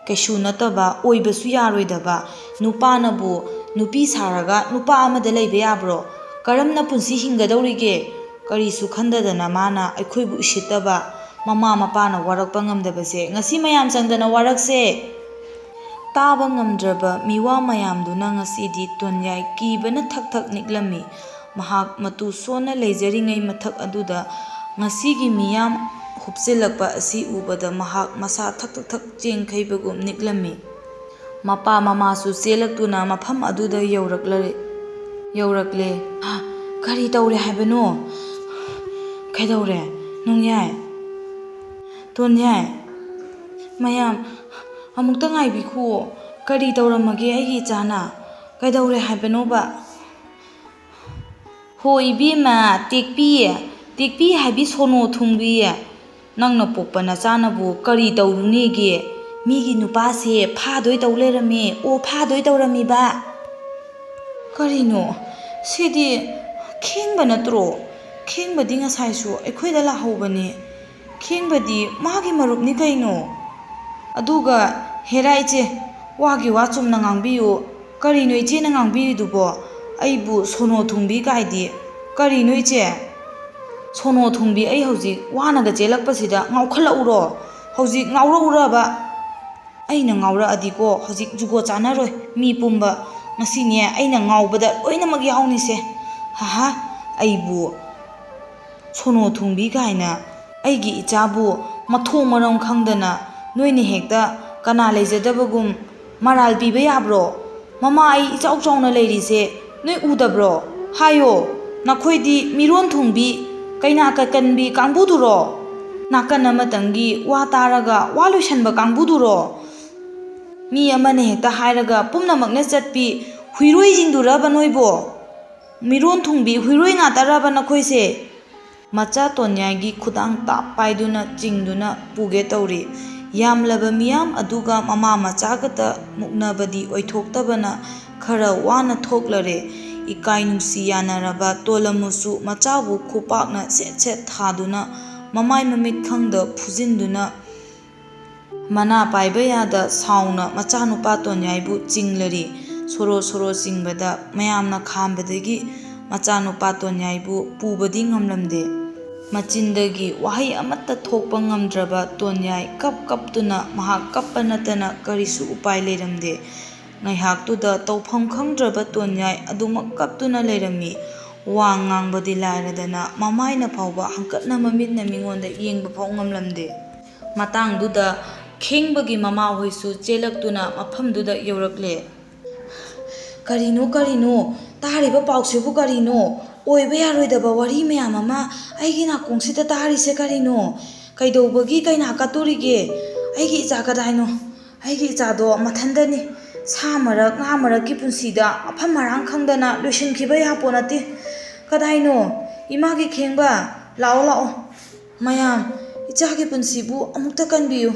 ꯀꯩꯁꯨ ꯅꯠꯇꯕ, ꯑꯣꯏꯕꯁꯨ ꯌꯥꯔꯣꯏꯗꯕ ꯅꯨꯄꯥꯅꯕꯨ ꯅꯨꯄꯤ ꯁꯥꯔꯒ ꯅꯨꯄꯥ ꯑꯃꯗ ꯂꯩꯕ ꯌꯥꯕ꯭ꯔꯣ? ꯀꯔꯝꯅ ꯄꯨꯟꯁꯤ ꯍꯤꯡꯒꯗꯧꯔꯤꯒꯦ? ꯀꯔꯤꯁꯨ ꯈꯟꯗꯗꯅ ꯃꯥꯅ ꯑꯩꯈꯣꯏꯕꯨ ꯎꯁꯤꯠꯇꯕ, ꯃꯃꯥ ꯃꯄꯥꯅ ꯋꯥꯔꯛꯄ ꯉꯝꯗꯕꯁꯦ ꯉꯁꯤ ꯃꯌꯥꯝ ꯆꯪꯗꯅ ꯋꯥꯔꯛꯁꯦ꯫ ꯇꯥꯕ ꯉꯝꯗ꯭ꯔꯕ ꯃꯤꯋꯥ ꯃꯌꯥꯝꯗꯨꯅ ꯉꯁꯤꯗꯤ ꯇꯣꯟꯌꯥꯏ ꯀꯤꯕꯅ ꯊꯛ ꯊꯛ ꯅꯤꯛꯂꯝꯃꯤ꯫ ꯃꯍꯥꯛ ꯃꯇꯨ ꯁꯣꯟꯅ ꯂꯩꯖꯔꯤꯉꯩ ꯃꯊꯛ ꯑꯗꯨꯗ ꯉꯁꯤꯒꯤ ꯃꯤꯌꯥꯝ ꯍꯨꯞꯆꯤꯜꯂꯛꯄ ꯑꯁꯤ ꯎꯕꯗ ꯃꯍꯥꯛ ꯃꯁꯥ ꯊꯛ ꯊꯛ ꯊꯛ ꯆꯦꯡꯈꯩꯕꯒꯨꯝ ꯅꯤꯛꯂꯝꯃꯤ꯫ ꯃꯄꯥ ꯃꯃꯥꯁꯨ ꯆꯦꯜꯂꯛꯇꯨꯅ ꯃꯐꯝ ꯑꯗꯨꯗ ꯌꯧꯔꯛꯂꯦ꯫ ꯀꯔꯤ ꯇꯧꯔꯦ ꯍꯥꯏꯕꯅꯣ? ꯀꯩꯗꯧꯔꯦ? ꯅꯣꯡꯌꯥꯏ, ꯇꯣꯟꯌꯥꯏ, ꯃꯌꯥꯝ ꯑꯃꯨꯛꯇ ꯉꯥꯏꯕꯤꯈꯨꯋꯣ꯫ ꯀꯔꯤ ꯇꯧꯔꯝꯃꯒꯦ ꯑꯩꯒꯤ ꯏꯆꯥꯅ? ꯀꯩꯗꯧꯔꯦ ꯍꯥꯏꯕꯅꯣꯕ? ꯍꯣ ꯏꯕꯦꯝꯃ, ꯇꯦꯛꯄꯤ ꯍꯥꯏꯕꯤ ꯁꯣꯅꯣ ꯊꯨꯡꯕꯤ, ꯅꯪꯅ ꯄꯣꯛꯄ ꯅꯆꯥꯅꯕꯨ ꯀꯔꯤ ꯇꯧꯔꯨꯅꯦꯒꯦ? ꯃꯤꯒꯤ ꯅꯨꯄꯥꯁꯦ ꯐꯥꯗꯣꯏ ꯇꯧ ꯂꯩꯔꯝꯃꯦ꯫ ꯑꯣ, ꯐꯥꯗꯣꯏ ꯇꯧꯔꯝꯃꯤꯕ? ꯀꯔꯤꯅꯣ? ꯁꯤꯗꯤ ꯈꯦꯡꯕ ꯅꯠꯇ꯭ꯔꯣ? ꯈꯦꯡꯕꯗꯤ ꯉꯁꯥꯏꯁꯨ ꯑꯩꯈꯣꯏꯗ ꯂꯥꯛꯍꯧꯕꯅꯤ꯫ ꯈꯦꯡꯕꯗꯤ ꯃꯥꯒꯤ ꯃꯔꯨꯞꯅꯤ ꯀꯩꯅꯣ꯫ ꯑꯗꯨꯒ ꯍꯦꯔꯥ ꯏꯆꯦ, ꯋꯥꯒꯤ ꯋꯥ ꯆꯨꯝꯅ ꯉꯥꯡꯕꯤꯌꯨ꯫ ꯀꯔꯤꯅꯣ ꯏꯆꯦꯅ ꯉꯥꯡꯕꯤꯔꯤꯗꯨꯕꯣ? ꯑꯩꯕꯨ ꯁꯣꯅꯣ ꯊꯨꯡꯕꯤ ꯀꯥꯏꯗꯤ? ꯀꯔꯤꯅꯣ ꯏꯆꯦ? ꯁꯣꯅꯣ ꯊꯨꯡꯕꯤ, ꯑꯩ ꯍꯧꯖꯤꯛ ꯋꯥꯅꯒ ꯆꯦꯜꯂꯛꯄꯁꯤꯗ ꯉꯥꯎꯈꯠꯂꯛꯎꯔꯣ? ꯍꯧꯖꯤꯛ ꯉꯥꯎꯔꯛꯎꯔꯕ? ꯑꯩꯅ ꯉꯥꯎꯔꯛꯑꯗꯤꯀꯣ ꯍꯧꯖꯤꯛ ꯖꯨꯒꯣꯠ ꯆꯥꯅꯔꯣꯏ ꯃꯤ ꯄꯨꯝꯕ꯫ ꯉꯁꯤꯅꯦ ꯑꯩꯅ ꯉꯥꯎꯕꯗ ꯂꯣꯏꯅꯃꯛ ꯌꯥꯎꯅꯤꯁꯦ꯫ ꯍꯥꯍꯥ, ꯑꯩꯕꯨ ꯁꯣꯅꯣ ꯊꯨꯡꯕꯤ ꯀꯥꯏꯅ ꯑꯩꯒꯤ ꯏꯆꯥꯕꯨ ꯃꯊꯣꯡ ꯃꯔꯝ ꯈꯪꯗꯅ ꯅꯣꯏꯅ ꯍꯦꯛꯇ ꯀꯅꯥ ꯂꯩꯖꯗꯕꯒꯨꯝ ꯃꯔꯥꯜ ꯄꯤꯕ ꯌꯥꯕ꯭ꯔꯣ? ꯃꯃꯥ ꯑꯩ ꯏꯆꯥꯎ ꯆꯥꯎꯅ ꯂꯩꯔꯤꯁꯦ ꯅꯣꯏ ꯎꯗꯕ꯭ꯔꯣ? ꯍꯥꯏꯌꯣ, ꯅꯈꯣꯏꯗꯤ ꯃꯤꯔꯣꯟ ꯊꯨꯡꯕꯤ, ꯀꯩꯅꯥ ꯀꯠꯀꯟꯕꯤ ꯀꯥꯡꯕꯨꯗꯨꯔꯣ? ꯅꯥꯀꯟ ꯑꯃꯇꯪꯒꯤ ꯋꯥ ꯇꯥꯔꯒ ꯋꯥ ꯂꯣꯏꯁꯟꯕ ꯀꯥꯡꯕꯨꯗꯨꯔꯣ? ꯃꯤ ꯑꯃꯅ ꯍꯦꯛꯇ ꯍꯥꯏꯔꯒ ꯄꯨꯝꯅꯃꯛꯅ ꯆꯠꯄꯤ ꯍꯨꯏꯔꯣꯏꯁꯤꯡꯗꯨꯔꯕ ꯅꯣꯏꯕꯣ? ꯃꯤꯔꯣꯟ ꯊꯨꯡꯕꯤ ꯍꯨꯏꯔꯣꯏ ꯉꯥꯛꯇꯔꯕ ꯅꯈꯣꯏꯁꯦ? ꯃꯆꯥ ꯇꯣꯟꯌꯥꯏꯒꯤ ꯈꯨꯗꯥꯡ ꯇꯥꯞ ꯄꯥꯏꯗꯨꯅ ꯆꯤꯡꯗꯨꯅ ꯄꯨꯒꯦ ꯇꯧꯔꯤ꯫ ꯌꯥꯝꯂꯕ ꯃꯤꯌꯥꯝ ꯑꯗꯨꯒ ꯃꯃꯥ ꯃꯆꯥꯒꯇ ꯃꯨꯛꯅꯕꯗꯤ ꯑꯣꯏꯊꯣꯛꯇꯕꯅ ꯈꯔ ꯋꯥꯅ ꯊꯣꯛꯂꯔꯦ꯫ ꯏꯀꯥꯏ ꯅꯨꯡꯁꯤ ꯌꯥꯅꯔꯕ ꯇꯣꯂꯝꯃꯨꯁꯨ ꯃꯆꯥꯕꯨ ꯈꯨꯄꯥꯛꯅ ꯁꯦꯠ ꯁꯦꯠ ꯊꯥꯗꯨꯅ ꯃꯃꯥꯏ ꯃꯃꯤꯠ ꯈꯪꯗ ꯐꯨꯖꯤꯟꯗꯨꯅ ꯃꯅꯥ ꯄꯥꯏꯕ ꯌꯥꯗ ꯁꯥꯎꯅ ꯃꯆꯥꯅꯨꯄꯥ ꯇꯣꯟꯌꯥꯏꯕꯨ ꯆꯤꯡꯂꯔꯤ꯫ ꯁꯣꯔꯣ ꯁꯣꯔꯣ ꯆꯤꯡꯕꯗ ꯃꯌꯥꯝꯅ ꯈꯥꯝꯕꯗꯒꯤ ꯃꯆꯥꯅꯨꯄꯥ ꯇꯣꯟꯌꯥꯏꯕꯨ ꯄꯨꯕꯗꯤ ꯉꯝꯂꯝꯗꯦ꯫ ꯃꯆꯤꯟꯗꯒꯤ ꯋꯥꯍꯩ ꯑꯃꯠꯇ ꯊꯣꯛꯄ ꯉꯝꯗ꯭ꯔꯕ ꯇꯣꯟꯌꯥꯏ ꯀꯞꯇꯨꯅ ꯃꯍꯥꯛ ꯀꯞꯄ ꯅꯠꯇꯅ ꯀꯔꯤꯁꯨ ꯎꯄꯥꯏ ꯂꯩꯔꯝꯗꯦ꯫ ꯉꯥꯏꯍꯥꯛꯇꯨꯗ ꯇꯧꯐꯝ ꯈꯪꯗ꯭ꯔꯕ ꯇꯣꯟꯌꯥꯏ ꯑꯗꯨꯃꯛ ꯀꯞꯇꯨꯅ ꯂꯩꯔꯝꯃꯤ꯫ ꯋꯥ ꯉꯥꯡꯕꯗꯤ ꯂꯥꯏꯔꯗꯅ ꯃꯃꯥꯏꯅ ꯐꯥꯎꯕ ꯍꯪꯀꯠꯅ ꯃꯃꯤꯠꯅ ꯃꯤꯉꯣꯟꯗ ꯌꯦꯡꯕ ꯐꯥꯎ ꯉꯝꯂꯝꯗꯦ꯫ ꯃꯇꯥꯡꯗꯨꯗ ꯈꯦꯡꯕꯒꯤ ꯃꯃꯥꯍꯣꯏꯁꯨ ꯆꯦꯜꯂꯛꯇꯨꯅ ꯃꯐꯝꯗꯨꯗ ꯌꯧꯔꯛꯂꯦ꯫ "ꯀꯔꯤꯅꯣ ꯇꯥꯔꯤꯕ ꯄꯥꯎꯁꯤꯕꯨ ꯀꯔꯤꯅꯣ? ꯑꯣꯏꯕ ꯌꯥꯔꯣꯏꯗꯕ ꯋꯥꯔꯤ ꯃꯌꯥꯝ ꯑꯃ ꯑꯩꯒꯤ ꯅꯥꯀꯣꯡꯁꯤꯗ ꯇꯥꯔꯤꯁꯦ ꯀꯔꯤꯅꯣ? ꯀꯩꯗꯧꯕꯒꯤ ꯀꯩꯅꯥ ꯀꯠꯇꯣꯔꯤꯒꯦ? ꯑꯩꯒꯤ ꯏꯆꯥ ꯀꯗꯥꯏꯅꯣ? ꯑꯩꯒꯤ ꯏꯆꯥꯗꯣ ꯃꯊꯟꯇꯅꯤ꯫ ꯁꯥ ꯃꯔꯛ ꯉꯥ ꯃꯔꯛꯀꯤ ꯄꯨꯟꯁꯤꯗ ꯃꯐꯝ ꯃꯔꯥꯡ ꯈꯪꯗꯅ ꯂꯣꯏꯁꯤꯟꯈꯤꯕ ꯌꯥꯄꯣꯠ ꯅꯠꯇꯦ꯫ ꯀꯗꯥꯏꯅꯣ? ꯏꯃꯥꯒꯤ ꯈꯦꯡꯕ, ꯂꯥꯛꯑꯣ ꯃꯌꯥꯝ, ꯏꯆꯥꯒꯤ ꯄꯨꯟꯁꯤꯕꯨ ꯑꯃꯨꯛꯇ ꯀꯟꯕꯤꯌꯨ꯫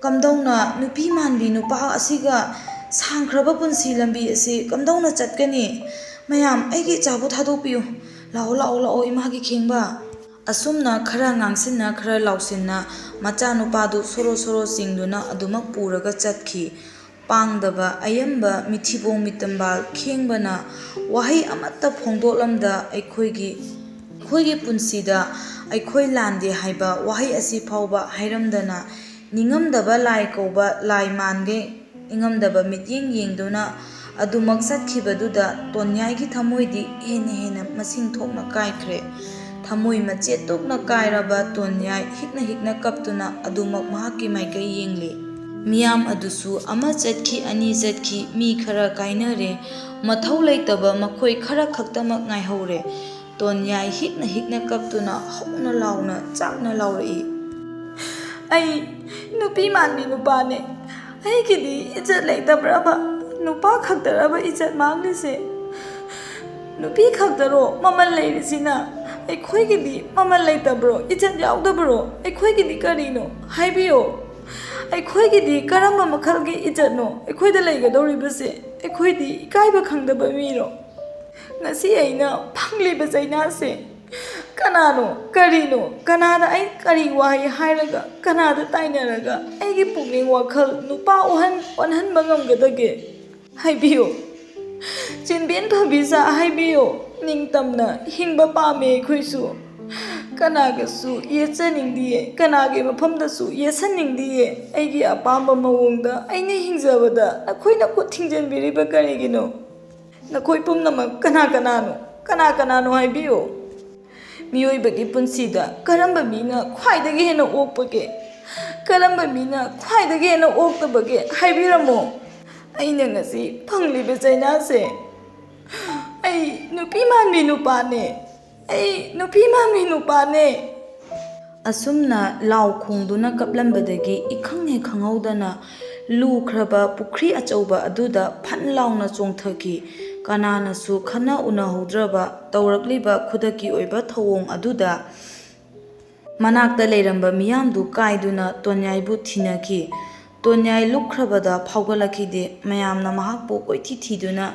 ꯀꯝꯗꯧꯅ ꯅꯨꯄꯤ ꯃꯥꯟꯕꯤ ꯅꯨꯄꯥ ꯑꯁꯤꯒ ꯁꯥꯡꯈ꯭ꯔꯕ ꯄꯨꯟꯁꯤ ꯂꯝꯕꯤ ꯑꯁꯤ ꯀꯝꯗꯧꯅ ꯆꯠꯀꯅꯤ? ꯃꯌꯥꯝ, ꯑꯩꯒꯤ ꯏꯆꯥꯕꯨ ꯊꯥꯗꯣꯛꯄꯤꯌꯨ꯫ ꯂꯥꯛꯑꯣ ꯏꯃꯥꯒꯤ ꯈꯦꯡꯕ." ꯑꯁꯨꯝꯅ ꯈꯔ ꯉꯥꯡꯁꯤꯟꯅ ꯈꯔ ꯂꯥꯎꯁꯤꯟꯅ ꯃꯆꯥꯅꯨꯄꯥꯗꯨ ꯁꯣꯔꯣ ꯆꯤꯡꯗꯨꯅ ꯑꯗꯨꯃꯛ ꯄꯨꯔꯒ ꯆꯠꯈꯤ꯫ ꯄꯥꯡꯗꯕ ꯑꯌꯝꯕ ꯃꯤꯊꯤꯕꯣꯡ ꯃꯤꯇꯝꯕꯥꯜ ꯈꯦꯡꯕꯅ ꯋꯥꯍꯩ ꯑꯃꯠꯇ ꯐꯣꯡꯗꯣꯛꯂꯝꯗ ꯑꯩꯈꯣꯏꯒꯤ ꯄꯨꯟꯁꯤꯗ ꯑꯩꯈꯣꯏ ꯂꯥꯟꯗꯦ ꯍꯥꯏꯕ ꯋꯥꯍꯩ ꯑꯁꯤ ꯐꯥꯎꯕ ꯍꯥꯏꯔꯝꯗꯅ ꯅꯤꯡꯉꯝꯗꯕ ꯂꯥꯏ ꯀꯧꯕ ꯂꯥꯏ ꯃꯥꯟꯒꯩ ꯅꯤꯡꯉꯝꯗꯕ ꯃꯤꯠꯌꯦꯡ ꯌꯦꯡꯗꯨꯅ ꯑꯗꯨꯃꯛ ꯆꯠꯈꯤꯕꯗꯨꯗ ꯇꯣꯟꯌꯥꯏꯒꯤ ꯊꯃꯣꯏꯗꯤ ꯍꯦꯟꯅ ꯃꯁꯤꯡ ꯊꯣꯛꯅ ꯀꯥꯏꯈ꯭ꯔꯦ꯫ ꯊꯃꯣꯏ ꯃꯆꯦꯠ ꯇꯨꯛꯅ ꯀꯥꯏꯔꯕ ꯇꯣꯟꯌꯥꯏ ꯍꯤꯛꯅ ꯀꯞꯇꯨꯅ ꯑꯗꯨꯃꯛ ꯃꯍꯥꯛꯀꯤ ꯃꯥꯏꯀꯩ ꯌꯦꯡꯂꯦ꯫ ꯃꯤꯌꯥꯝ ꯑꯗꯨꯁꯨ ꯑꯃ ꯆꯠꯈꯤ ꯑꯅꯤ ꯆꯠꯈꯤ, ꯃꯤ ꯈꯔ ꯀꯥꯏꯅꯔꯦ, ꯃꯊꯧ ꯂꯩꯇꯕ ꯃꯈꯣꯏ ꯈꯔ ꯈꯛꯇꯃꯛ ꯉꯥꯏꯍꯧꯔꯦ꯫ ꯇꯣꯟꯌꯥꯏ ꯍꯤꯛꯅ ꯀꯞꯇꯨꯅ ꯍꯧꯅ ꯂꯥꯎꯅ ꯆꯥꯛꯅ ꯂꯥꯎꯔꯛꯏ꯫ "ꯑꯩ ꯅꯨꯄꯤ ꯃꯥꯟꯕꯤ ꯅꯨꯄꯥꯅꯦ꯫ ꯑꯩꯒꯤꯗꯤ ꯏꯖꯠ ꯂꯩꯇꯕ꯭ꯔꯕ? ꯅꯨꯄꯥ ꯈꯛꯇꯔꯕ ꯏꯖꯠ ꯃꯥꯡꯂꯤꯁꯦ? ꯅꯨꯄꯤ ꯈꯛꯇꯔꯣ ꯃꯃꯜ ꯂꯩꯔꯤꯁꯤꯅ? ꯑꯩꯈꯣꯏꯒꯤꯗꯤ ꯃꯃꯜ ꯂꯩꯇꯕ꯭ꯔꯣ? ꯏꯖꯠ ꯌꯥꯎꯗꯕ꯭ꯔꯣ? ꯑꯩꯈꯣꯏꯒꯤꯗꯤ ꯀꯔꯤꯅꯣ? ꯍꯥꯏꯕꯤꯌꯣ꯫ ꯑꯩꯈꯣꯏꯒꯤꯗꯤ ꯀꯔꯝꯕ ꯃꯈꯜꯒꯤ ꯏꯖꯠꯅꯣ ꯑꯩꯈꯣꯏꯗ ꯂꯩꯒꯗꯧꯔꯤꯕꯁꯦ? ꯑꯩꯈꯣꯏꯗꯤ ꯏꯀꯥꯏꯕ ꯈꯪꯗꯕ ꯃꯤꯔꯣ? ꯉꯁꯤ ꯑꯩꯅ ꯐꯪꯂꯤꯕ ꯆꯩꯅꯥꯁꯦ ꯀꯅꯥꯅꯣ? ꯀꯔꯤꯅꯣ? ꯀꯅꯥꯗ ꯑꯩ ꯀꯔꯤ ꯋꯥꯍꯩ ꯍꯥꯏꯔꯒ,ꯀꯅꯥꯗ ꯇꯥꯏꯅꯔꯒ ꯑꯩꯒꯤ ꯄꯨꯛꯅꯤꯡ ꯋꯥꯈꯜ ꯅꯨꯄꯥ ꯑꯣꯟꯍꯟꯕ ꯉꯝꯒꯗꯒꯦ? ꯍꯥꯏꯕꯤꯌꯨ, ꯆꯤꯟꯕꯦꯟ ꯐꯕꯤꯆꯥ, ꯍꯥꯏꯕꯤꯌꯨ꯫ ꯅꯤꯡꯇꯝꯅ ꯍꯤꯡꯕ ꯄꯥꯝꯃꯦ ꯑꯩꯈꯣꯏꯁꯨ꯫ ꯀꯅꯥꯒꯁꯨ ꯌꯦꯠꯆꯅꯤꯡꯗꯤꯌꯦ, ꯀꯅꯥꯒꯤ ꯃꯐꯝꯗꯁꯨ ꯌꯦꯠꯁꯟꯅꯤꯡꯗꯤꯌꯦ꯫ ꯑꯩꯒꯤ ꯑꯄꯥꯝꯕ ꯃꯑꯣꯡꯗ ꯑꯩꯅ ꯍꯤꯡꯖꯕꯗ ꯅꯈꯣꯏꯅ ꯈꯨꯠ ꯊꯤꯡꯖꯤꯟꯕꯤꯔꯤꯕ ꯀꯔꯤꯒꯤꯅꯣ? ꯅꯈꯣꯏ ꯄꯨꯝꯅꯃꯛ ꯀꯅꯥ ꯍꯥꯏꯕꯤꯌꯨ꯫ ꯃꯤꯑꯣꯏꯕꯒꯤ ꯄꯨꯟꯁꯤꯗ ꯀꯔꯝꯕ ꯃꯤꯅ ꯈ꯭ꯋꯥꯏꯗꯒꯤ ꯍꯦꯟꯅ ꯑꯣꯛꯄꯒꯦ? ꯀꯔꯝꯕ ꯃꯤꯅ ꯈ꯭ꯋꯥꯏꯗꯒꯤ ꯍꯦꯟꯅ ꯑꯣꯛꯇꯕꯒꯦ? ꯍꯥꯏꯕꯤꯔꯝꯃꯣ꯫ ꯑꯩꯅ ꯉꯁꯤ ꯐꯪꯂꯤꯕ ꯆꯩꯅꯥꯁꯦ, ꯑꯩ ꯅꯨꯄꯤ ꯃꯥꯟꯕꯤ ꯅꯨꯄꯥꯅꯦ꯫ ꯑꯁꯨꯝꯅ ꯂꯥꯎ ꯈꯣꯡꯗꯨꯅ ꯀꯞꯂꯝꯕꯗꯒꯤ ꯏꯈꯪ ꯍꯦꯛ ꯈꯪꯍꯧꯗꯅ ꯂꯨꯈ꯭ꯔꯕ ꯄꯨꯈ꯭ꯔꯤ ꯑꯆꯧꯕ ꯑꯗꯨꯗ ꯐꯟ ꯂꯥꯎꯅ ꯆꯣꯡꯊꯈꯤ꯫ ꯀꯅꯥꯅꯁꯨ ꯈꯟꯅ ꯎꯅꯍꯧꯗ꯭ꯔꯕ ꯇꯧꯔꯛꯂꯤꯕ ꯈꯨꯗꯛꯀꯤ ꯑꯣꯏꯕ ꯊꯧꯑꯣꯡ ꯑꯗꯨꯗ ꯃꯅꯥꯛꯇ ꯂꯩꯔꯝꯕ ꯃꯤꯌꯥꯝꯗꯨ ꯀꯥꯏꯗꯨꯅ ꯇꯣꯟꯌꯥꯏꯕꯨ ꯊꯤꯅꯈꯤ꯫ ꯇꯣꯟꯌꯥꯏ ꯂꯨꯞꯈ꯭ꯔꯕꯗ ꯐꯥꯎꯒꯠꯂꯛꯈꯤꯗꯦ꯫ ꯃꯌꯥꯝꯅ ꯃꯍꯥꯛꯄꯨ ꯀꯣꯏꯊꯤ ꯊꯤꯗꯨꯅ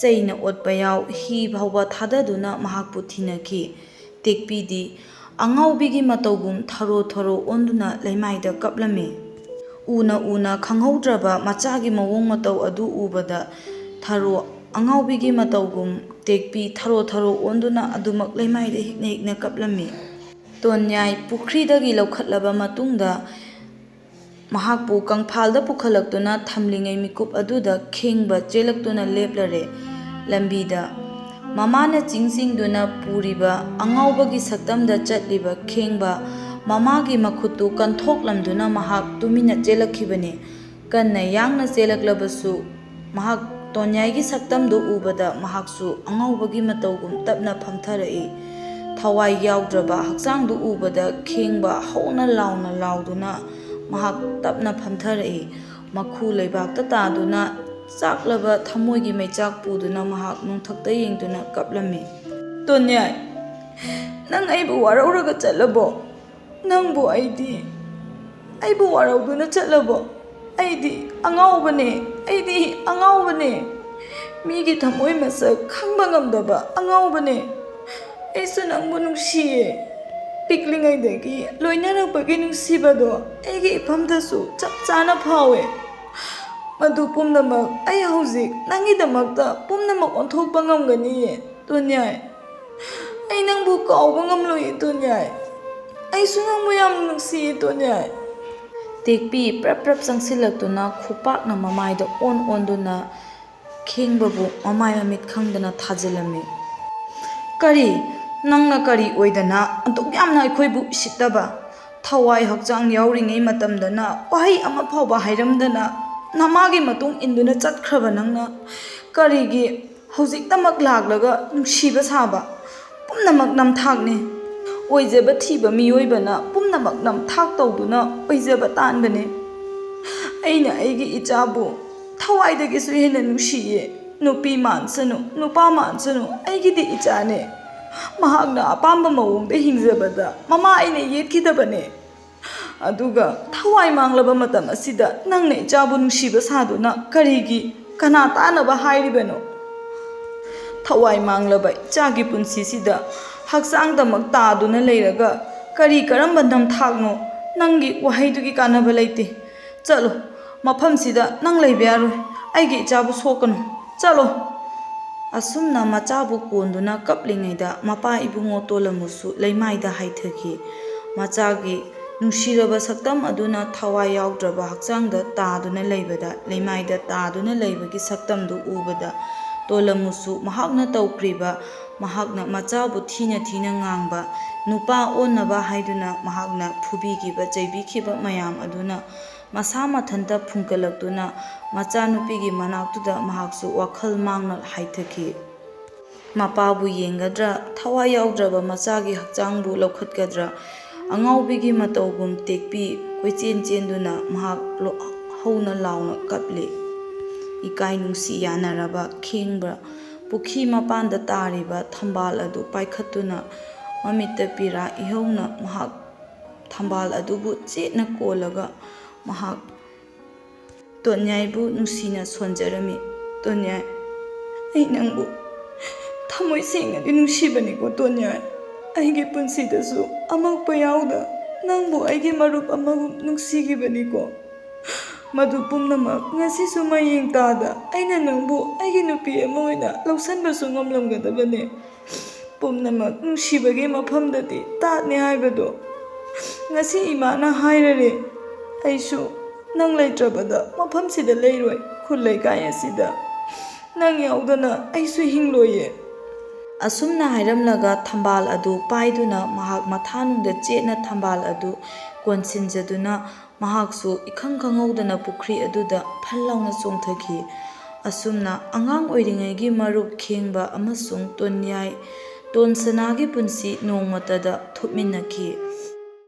ꯆꯩꯅ ꯑꯣꯠꯄ ꯌꯥꯎ, ꯍꯤ ꯐꯥꯎꯕ ꯊꯥꯗꯗꯨꯅ ꯃꯍꯥꯛꯄꯨ ꯊꯤꯅꯈꯤ꯫ ꯇꯦꯛꯄꯤꯗꯤ ꯑꯉꯥꯎꯕꯤꯒꯤ ꯃꯇꯧꯒꯨꯝ ꯊꯔꯣ ꯑꯣꯟꯗꯨꯅ ꯂꯩꯃꯥꯏꯗ ꯀꯞꯂꯝꯃꯤ꯫ ꯎꯅ ꯈꯪꯍꯧꯗ꯭ꯔꯕ ꯃꯆꯥꯒꯤ ꯃꯑꯣꯡ ꯃꯇꯧ ꯑꯗꯨ ꯎꯕꯗ ꯊꯔꯣ ꯑꯉꯥꯎꯕꯤꯒꯤ ꯃꯇꯧꯒꯨꯝ ꯇꯦꯛꯄꯤ ꯊꯔꯣ ꯑꯣꯟꯗꯨꯅ ꯑꯗꯨꯃꯛ ꯂꯩꯃꯥꯏꯗ ꯍꯤꯛꯅ ꯀꯞꯂꯝꯃꯤ꯫ ꯇꯣꯟꯌꯥꯏ ꯄꯨꯈ꯭ꯔꯤꯗꯒꯤ ꯂꯧꯈꯠꯂꯕ ꯃꯇꯨꯡꯗ ꯃꯍꯥꯛꯄꯨ ꯀꯪꯐꯥꯜꯗ ꯄꯨꯈꯠꯂꯛꯇꯨꯅ ꯊꯝꯂꯤꯉꯩ ꯃꯤꯀꯨꯞ ꯑꯗꯨꯗ ꯈꯦꯡꯕ ꯆꯦꯜꯂꯛꯇꯨꯅ ꯂꯦꯞꯂꯔꯦ꯫ ꯂꯝꯕꯤꯗ ꯃꯃꯥꯅ ꯆꯤꯡꯗꯨꯅ ꯄꯨꯔꯤꯕ ꯑꯉꯥꯎꯕꯒꯤ ꯁꯛꯇꯝꯗ ꯆꯠꯂꯤꯕ ꯈꯦꯡꯕ ꯃꯃꯥꯒꯤ ꯃꯈꯨꯠꯇꯨ ꯀꯟꯊꯣꯛꯂꯝꯗꯨꯅ ꯃꯍꯥꯛ ꯇꯨꯃꯤꯟꯅ ꯆꯦꯜꯂꯛꯈꯤꯕꯅꯤ꯫ ꯀꯟꯅ ꯌꯥꯡꯅ ꯆꯦꯜꯂꯛꯂꯕꯁꯨ ꯃꯍꯥꯛ ꯇꯣꯟꯌꯥꯏꯒꯤ ꯁꯛꯇꯝꯗꯨ ꯎꯕꯗ ꯃꯍꯥꯛꯁꯨ ꯑꯉꯥꯎꯕꯒꯤ ꯃꯇꯧꯒꯨꯝ ꯇꯞꯅ ꯐꯝꯊꯔꯛꯏ꯫ ꯊꯋꯥꯏ ꯌꯥꯎꯗ꯭ꯔꯕ ꯍꯛꯆꯥꯡꯗꯨ ꯎꯕꯗ ꯈꯦꯡꯕ ꯍꯧꯅ ꯂꯥꯎꯗꯨꯅ ꯃꯍꯥꯛ ꯇꯞꯅ ꯐꯝꯊꯔꯛꯏ꯫ ꯃꯈꯨ ꯂꯩꯕꯥꯛꯇ ꯇꯥꯗꯨꯅ ꯆꯥꯛꯂꯕ ꯊꯃꯣꯏꯒꯤ ꯃꯩꯆꯥꯛ ꯄꯨꯗꯨꯅ ꯃꯍꯥꯛ ꯅꯣꯡꯊꯛꯇ ꯌꯦꯡꯗꯨꯅ ꯀꯞꯂꯝꯃꯤ꯫ "ꯇꯣꯟꯌꯥꯏ, ꯅꯪ ꯑꯩꯕꯨ ꯋꯥꯔꯧꯔꯒ ꯆꯠꯂꯕꯣ? ꯅꯪꯕꯨ ꯑꯩꯕꯨ ꯋꯥꯔꯧꯗꯨꯅ ꯆꯠꯂꯕꯣ? ꯑꯩꯗꯤ ꯑꯉꯥꯎꯕꯅꯦ꯫ ꯃꯤꯒꯤ ꯊꯃꯣꯏ ꯃꯁꯛ ꯈꯪꯕ ꯉꯝꯗꯕ ꯑꯉꯥꯎꯕꯅꯦ꯫ ꯑꯩꯁꯨ ꯅꯪꯕꯨ ꯅꯨꯡꯁꯤꯌꯦ꯫ ꯄꯤꯛꯂꯤꯉꯩꯗꯒꯤ ꯂꯣꯏꯅꯔꯛꯄꯒꯤ ꯅꯨꯡꯁꯤꯕꯗꯣ ꯑꯩꯒꯤ ꯏꯐꯝꯗꯁꯨ ꯆꯞ ꯆꯥꯅ ꯐꯥꯎꯋꯦ꯫ ꯃꯗꯨ ꯄꯨꯝꯅꯃꯛ ꯑꯩ ꯍꯧꯖꯤꯛ ꯅꯪꯒꯤꯗꯃꯛꯇ ꯄꯨꯝꯅꯃꯛ ꯑꯣꯟꯊꯣꯛꯄ ꯉꯝꯒꯅꯤꯌꯦ ꯇꯣꯟꯌꯥꯏ꯫ ꯑꯩ ꯅꯪꯕꯨ ꯀꯥꯎꯕ ꯉꯝꯂꯣꯏꯌꯦ ꯇꯣꯟꯌꯥꯏ꯫ ꯑꯩꯁꯨ ꯅꯪꯕꯨ ꯌꯥꯝꯅ ꯅꯨꯡꯁꯤꯌꯦ ꯇꯣꯟꯌꯥꯏ." ꯇꯦꯛꯄꯤ ꯄ꯭ꯔꯞ ꯆꯪꯁꯤꯜꯂꯛꯇꯨꯅ ꯈꯨꯄꯥꯛꯅ ꯃꯃꯥꯏꯗ ꯑꯣꯟꯗꯨꯅ ꯈꯦꯡꯕꯕꯨ ꯃꯃꯥꯏ ꯃꯃꯤꯠ ꯈꯪꯗꯅ ꯊꯥꯖꯤꯜꯂꯝꯃꯤ꯫ ꯀꯔꯤ? ꯅꯪꯅ ꯀꯔꯤ ꯑꯣꯏꯗꯅ ꯑꯗꯨꯛ ꯌꯥꯝꯅ ꯑꯩꯈꯣꯏꯕꯨ ꯎꯁꯤꯠꯇꯕ? ꯊꯋꯥꯏ ꯍꯛꯆꯥꯡ ꯌꯥꯎꯔꯤꯉꯩ ꯃꯇꯝꯗꯅ ꯋꯥꯍꯩ ꯑꯃ ꯐꯥꯎꯕ ꯍꯥꯏꯔꯝꯗꯅ ꯅꯃꯥꯒꯤ ꯃꯇꯨꯡ ꯏꯟꯗꯨꯅ ꯆꯠꯈ꯭ꯔꯕ ꯅꯪꯅ ꯀꯔꯤꯒꯤ ꯍꯧꯖꯤꯛꯇꯃꯛ ꯂꯥꯛꯂꯒ ꯅꯨꯡꯁꯤꯕ ꯁꯥꯕ? ꯄꯨꯝꯅꯃꯛ ꯅꯝꯊꯥꯛꯅꯤ꯫ ꯑꯣꯏꯖꯕ ꯊꯤꯕ ꯃꯤꯑꯣꯏꯕꯅ ꯄꯨꯝꯅꯃꯛ ꯅꯝꯊꯥꯛ ꯇꯧꯗꯨꯅ ꯑꯣꯏꯖꯕ ꯇꯥꯟꯕꯅꯤ꯫ ꯑꯩꯅ ꯑꯩꯒꯤ ꯏꯆꯥꯕꯨ ꯊꯋꯥꯏꯗꯒꯤꯁꯨ ꯍꯦꯟꯅ ꯅꯨꯡꯁꯤꯌꯦ꯫ ꯅꯨꯄꯤ ꯃꯥꯟꯁꯅꯨ ꯅꯨꯄꯥ ꯃꯥꯟꯁꯅꯨ ꯑꯩꯒꯤꯗꯤ ꯏꯆꯥꯅꯦ꯫ ꯃꯍꯥꯛꯅ ꯑꯄꯥꯝꯕ ꯃꯑꯣꯡꯗ ꯍꯤꯡꯖꯕꯗ ꯃꯃꯥ ꯑꯩꯅ ꯌꯦꯠꯈꯤꯗꯕꯅꯦ꯫ ꯑꯗꯨꯒ ꯊꯋꯥꯏ ꯃꯥꯡꯂꯕ ꯃꯇꯝ ꯑꯁꯤꯗ ꯅꯪꯅ ꯏꯆꯥꯕꯨ ꯅꯨꯡꯁꯤꯕ ꯁꯥꯗꯨꯅ ꯀꯔꯤꯒꯤ? ꯀꯅꯥ ꯇꯥꯅꯕ ꯍꯥꯏꯔꯤꯕꯅꯣ? ꯊꯋꯥꯏ ꯃꯥꯡꯂꯕ ꯏꯆꯥꯒꯤ ꯄꯨꯟꯁꯤꯁꯤꯗ ꯍꯛꯆꯥꯡꯗꯃꯛ ꯇꯥꯗꯨꯅ ꯂꯩꯔꯒ ꯀꯔꯝꯕ ꯅꯝꯊꯥꯛꯅꯣ? ꯅꯪꯒꯤ ꯋꯥꯍꯩꯗꯨꯒꯤ ꯀꯥꯟꯅꯕ ꯂꯩꯇꯦ꯫ ꯆꯠꯂꯣ, ꯃꯐꯝꯁꯤꯗ ꯅꯪ ꯂꯩꯕ ꯌꯥꯔꯣꯏ꯫ ꯑꯩꯒꯤ ꯏꯆꯥꯕꯨ ꯁꯣꯛꯀꯅꯨ꯫ ꯆꯠꯂꯣ꯫ ꯑꯁꯨꯝꯅ ꯃꯆꯥꯕꯨ ꯀꯣꯟꯗꯨꯅ ꯀꯞꯂꯤꯉꯩꯗ ꯃꯄꯥ ꯏꯕꯨꯡꯉꯣ ꯇꯣꯂꯝꯕꯨꯁꯨ ꯂꯩꯃꯥꯏꯗ ꯍꯥꯏꯊꯈꯤ꯫ ꯃꯆꯥꯒꯤ ꯅꯨꯡꯁꯤꯔꯕ ꯁꯛꯇꯝ ꯑꯗꯨꯅ ꯊꯋꯥꯏ ꯌꯥꯎꯗ꯭ꯔꯕ ꯍꯛꯆꯥꯡꯗ ꯇꯥꯗꯨꯅ ꯂꯩꯕꯗ, ꯂꯩꯃꯥꯏꯗ ꯇꯥꯗꯨꯅ ꯂꯩꯕꯒꯤ ꯁꯛꯇꯝꯗꯨ ꯎꯕꯗ ꯇꯣꯂꯝꯃꯨꯁꯨ ꯃꯍꯥꯛꯅ ꯇꯧꯈ꯭ꯔꯤꯕ, ꯃꯍꯥꯛꯅ ꯃꯆꯥꯕꯨ ꯊꯤꯅ ꯊꯤꯅ ꯉꯥꯡꯕ, ꯅꯨꯄꯥ ꯑꯣꯟꯅꯕ ꯍꯥꯏꯗꯨꯅ ꯃꯍꯥꯛꯅ ꯐꯨꯕꯤꯈꯤꯕ ꯆꯩꯕꯤꯈꯤꯕ ꯃꯌꯥꯝ ꯑꯗꯨꯅ ꯃꯁꯥ ꯃꯊꯟꯇ ꯐꯨꯡꯒꯠꯂꯛꯇꯨꯅ ꯃꯆꯥꯅꯨꯄꯤꯒꯤ ꯃꯅꯥꯛꯇꯨꯗ ꯃꯍꯥꯛꯁꯨ ꯋꯥꯈꯜ ꯃꯥꯡꯅ ꯍꯥꯏꯊꯈꯤ꯫ ꯃꯄꯥꯕꯨ ꯌꯦꯡꯒꯗ꯭ꯔꯥ? ꯊꯋꯥꯏ ꯌꯥꯎꯗ꯭ꯔꯕ ꯃꯆꯥꯒꯤ ꯍꯛꯆꯥꯡꯕꯨ ꯂꯧꯈꯠꯀꯗ꯭ꯔꯥ? ꯑꯉꯥꯎꯕꯤꯒꯤ ꯃꯇꯧꯒꯨꯝ ꯇꯦꯛꯄꯤ ꯀꯣꯏꯆꯦꯟ ꯆꯦꯟꯗꯨꯅ ꯃꯍꯥꯛ ꯍꯧꯅ ꯂꯥꯎꯅ ꯀꯞꯂꯤ꯫ ꯏꯀꯥꯏ ꯅꯨꯡꯁꯤ ꯌꯥꯅꯔꯕ ꯈꯦꯡꯕ ꯄꯨꯈ꯭ꯔꯤ ꯃꯄꯥꯟꯗ ꯇꯥꯔꯤꯕ ꯊꯝꯕꯥꯜ ꯑꯗꯨ ꯄꯥꯏꯈꯠꯇꯨꯅ ꯃꯃꯤꯠꯇ ꯄꯤꯔꯥ ꯏꯍꯧꯅ ꯃꯍꯥꯛ ꯊꯝꯕꯥꯜ ꯑꯗꯨꯕꯨ ꯆꯦꯠꯅ ꯀꯣꯜꯂꯒ ꯃꯍꯥꯛ ꯇꯣꯟꯌꯥꯏꯕꯨ ꯅꯨꯡꯁꯤꯅ ꯁꯣꯟꯖꯔꯝꯃꯤ꯫ ꯇꯣꯟꯌꯥꯏ, ꯑꯩ ꯅꯪꯕꯨ ꯊꯃꯣꯏ ꯁꯦꯡꯅꯗꯤ ꯅꯨꯡꯁꯤꯕꯅꯤꯀꯣ ꯇꯣꯟꯌꯥꯏ꯫ ꯑꯩꯒꯤ ꯄꯨꯟꯁꯤꯗꯁꯨ ꯑꯃꯛꯄ ꯌꯥꯎꯗ ꯅꯪꯕꯨ ꯑꯩꯒꯤ ꯃꯔꯨꯞ ꯑꯃꯒꯨꯝ ꯅꯨꯡꯁꯤꯈꯤꯕꯅꯤꯀꯣ꯫ ꯃꯗꯨ ꯄꯨꯝꯅꯃꯛ ꯉꯁꯤꯁꯨ ꯃꯌꯦꯡ ꯇꯥꯗ ꯑꯩꯅ ꯅꯪꯕꯨ ꯑꯩꯒꯤ ꯅꯨꯄꯤ ꯑꯃ ꯑꯣꯏꯅ ꯂꯧꯁꯟꯕꯁꯨ ꯉꯝꯂꯝꯒꯗꯕꯅꯤ꯫ ꯄꯨꯝꯅꯃꯛ ꯅꯨꯡꯁꯤꯕꯒꯤ ꯃꯐꯝꯗꯗꯤ ꯇꯥꯠꯅꯤ ꯍꯥꯏꯕꯗꯣ ꯉꯁꯤ ꯏꯃꯥꯅ ꯍꯥꯏꯔꯔꯦ꯫ ꯑꯩꯁꯨ ꯅꯪ ꯂꯩꯇ꯭ꯔꯕꯗ ꯃꯐꯝꯁꯤꯗ ꯂꯩꯔꯣꯏ꯫ ꯈꯨꯜ ꯂꯩꯀꯥꯏ ꯑꯁꯤꯗ ꯅꯪ ꯌꯥꯎꯗꯅ ꯑꯩꯁꯨ ꯍꯤꯡꯂꯣꯏꯌꯦ꯫ ꯑꯁꯨꯝꯅ ꯍꯥꯏꯔꯝꯂꯒ ꯊꯝꯕꯥꯜ ꯑꯗꯨ ꯄꯥꯏꯗꯨꯅ ꯃꯍꯥꯛ ꯃꯊꯥꯅꯨꯡꯗ ꯆꯦꯠꯅ ꯊꯝꯕꯥꯜ ꯑꯗꯨ ꯀꯣꯟꯁꯤꯟꯖꯗꯨꯅ ꯃꯍꯥꯛꯁꯨ ꯏꯈꯪ ꯈꯪꯍꯧꯗꯅ ꯄꯨꯈ꯭ꯔꯤ ꯑꯗꯨꯗ ꯐꯜ ꯂꯥꯎꯅ ꯆꯣꯡꯊꯈꯤ꯫ ꯑꯁꯨꯝꯅ ꯑꯉꯥꯡ ꯑꯣꯏꯔꯤꯉꯩꯒꯤ ꯃꯔꯨꯞ ꯈꯦꯡꯕ ꯑꯃꯁꯨꯡ ꯇꯣꯟꯌꯥꯏ ꯇꯣꯟꯁꯅꯥꯒꯤ ꯄꯨꯟꯁꯤ ꯅꯣꯡꯃꯇꯗ ꯊꯨꯞꯃꯤꯟꯅꯈꯤ꯫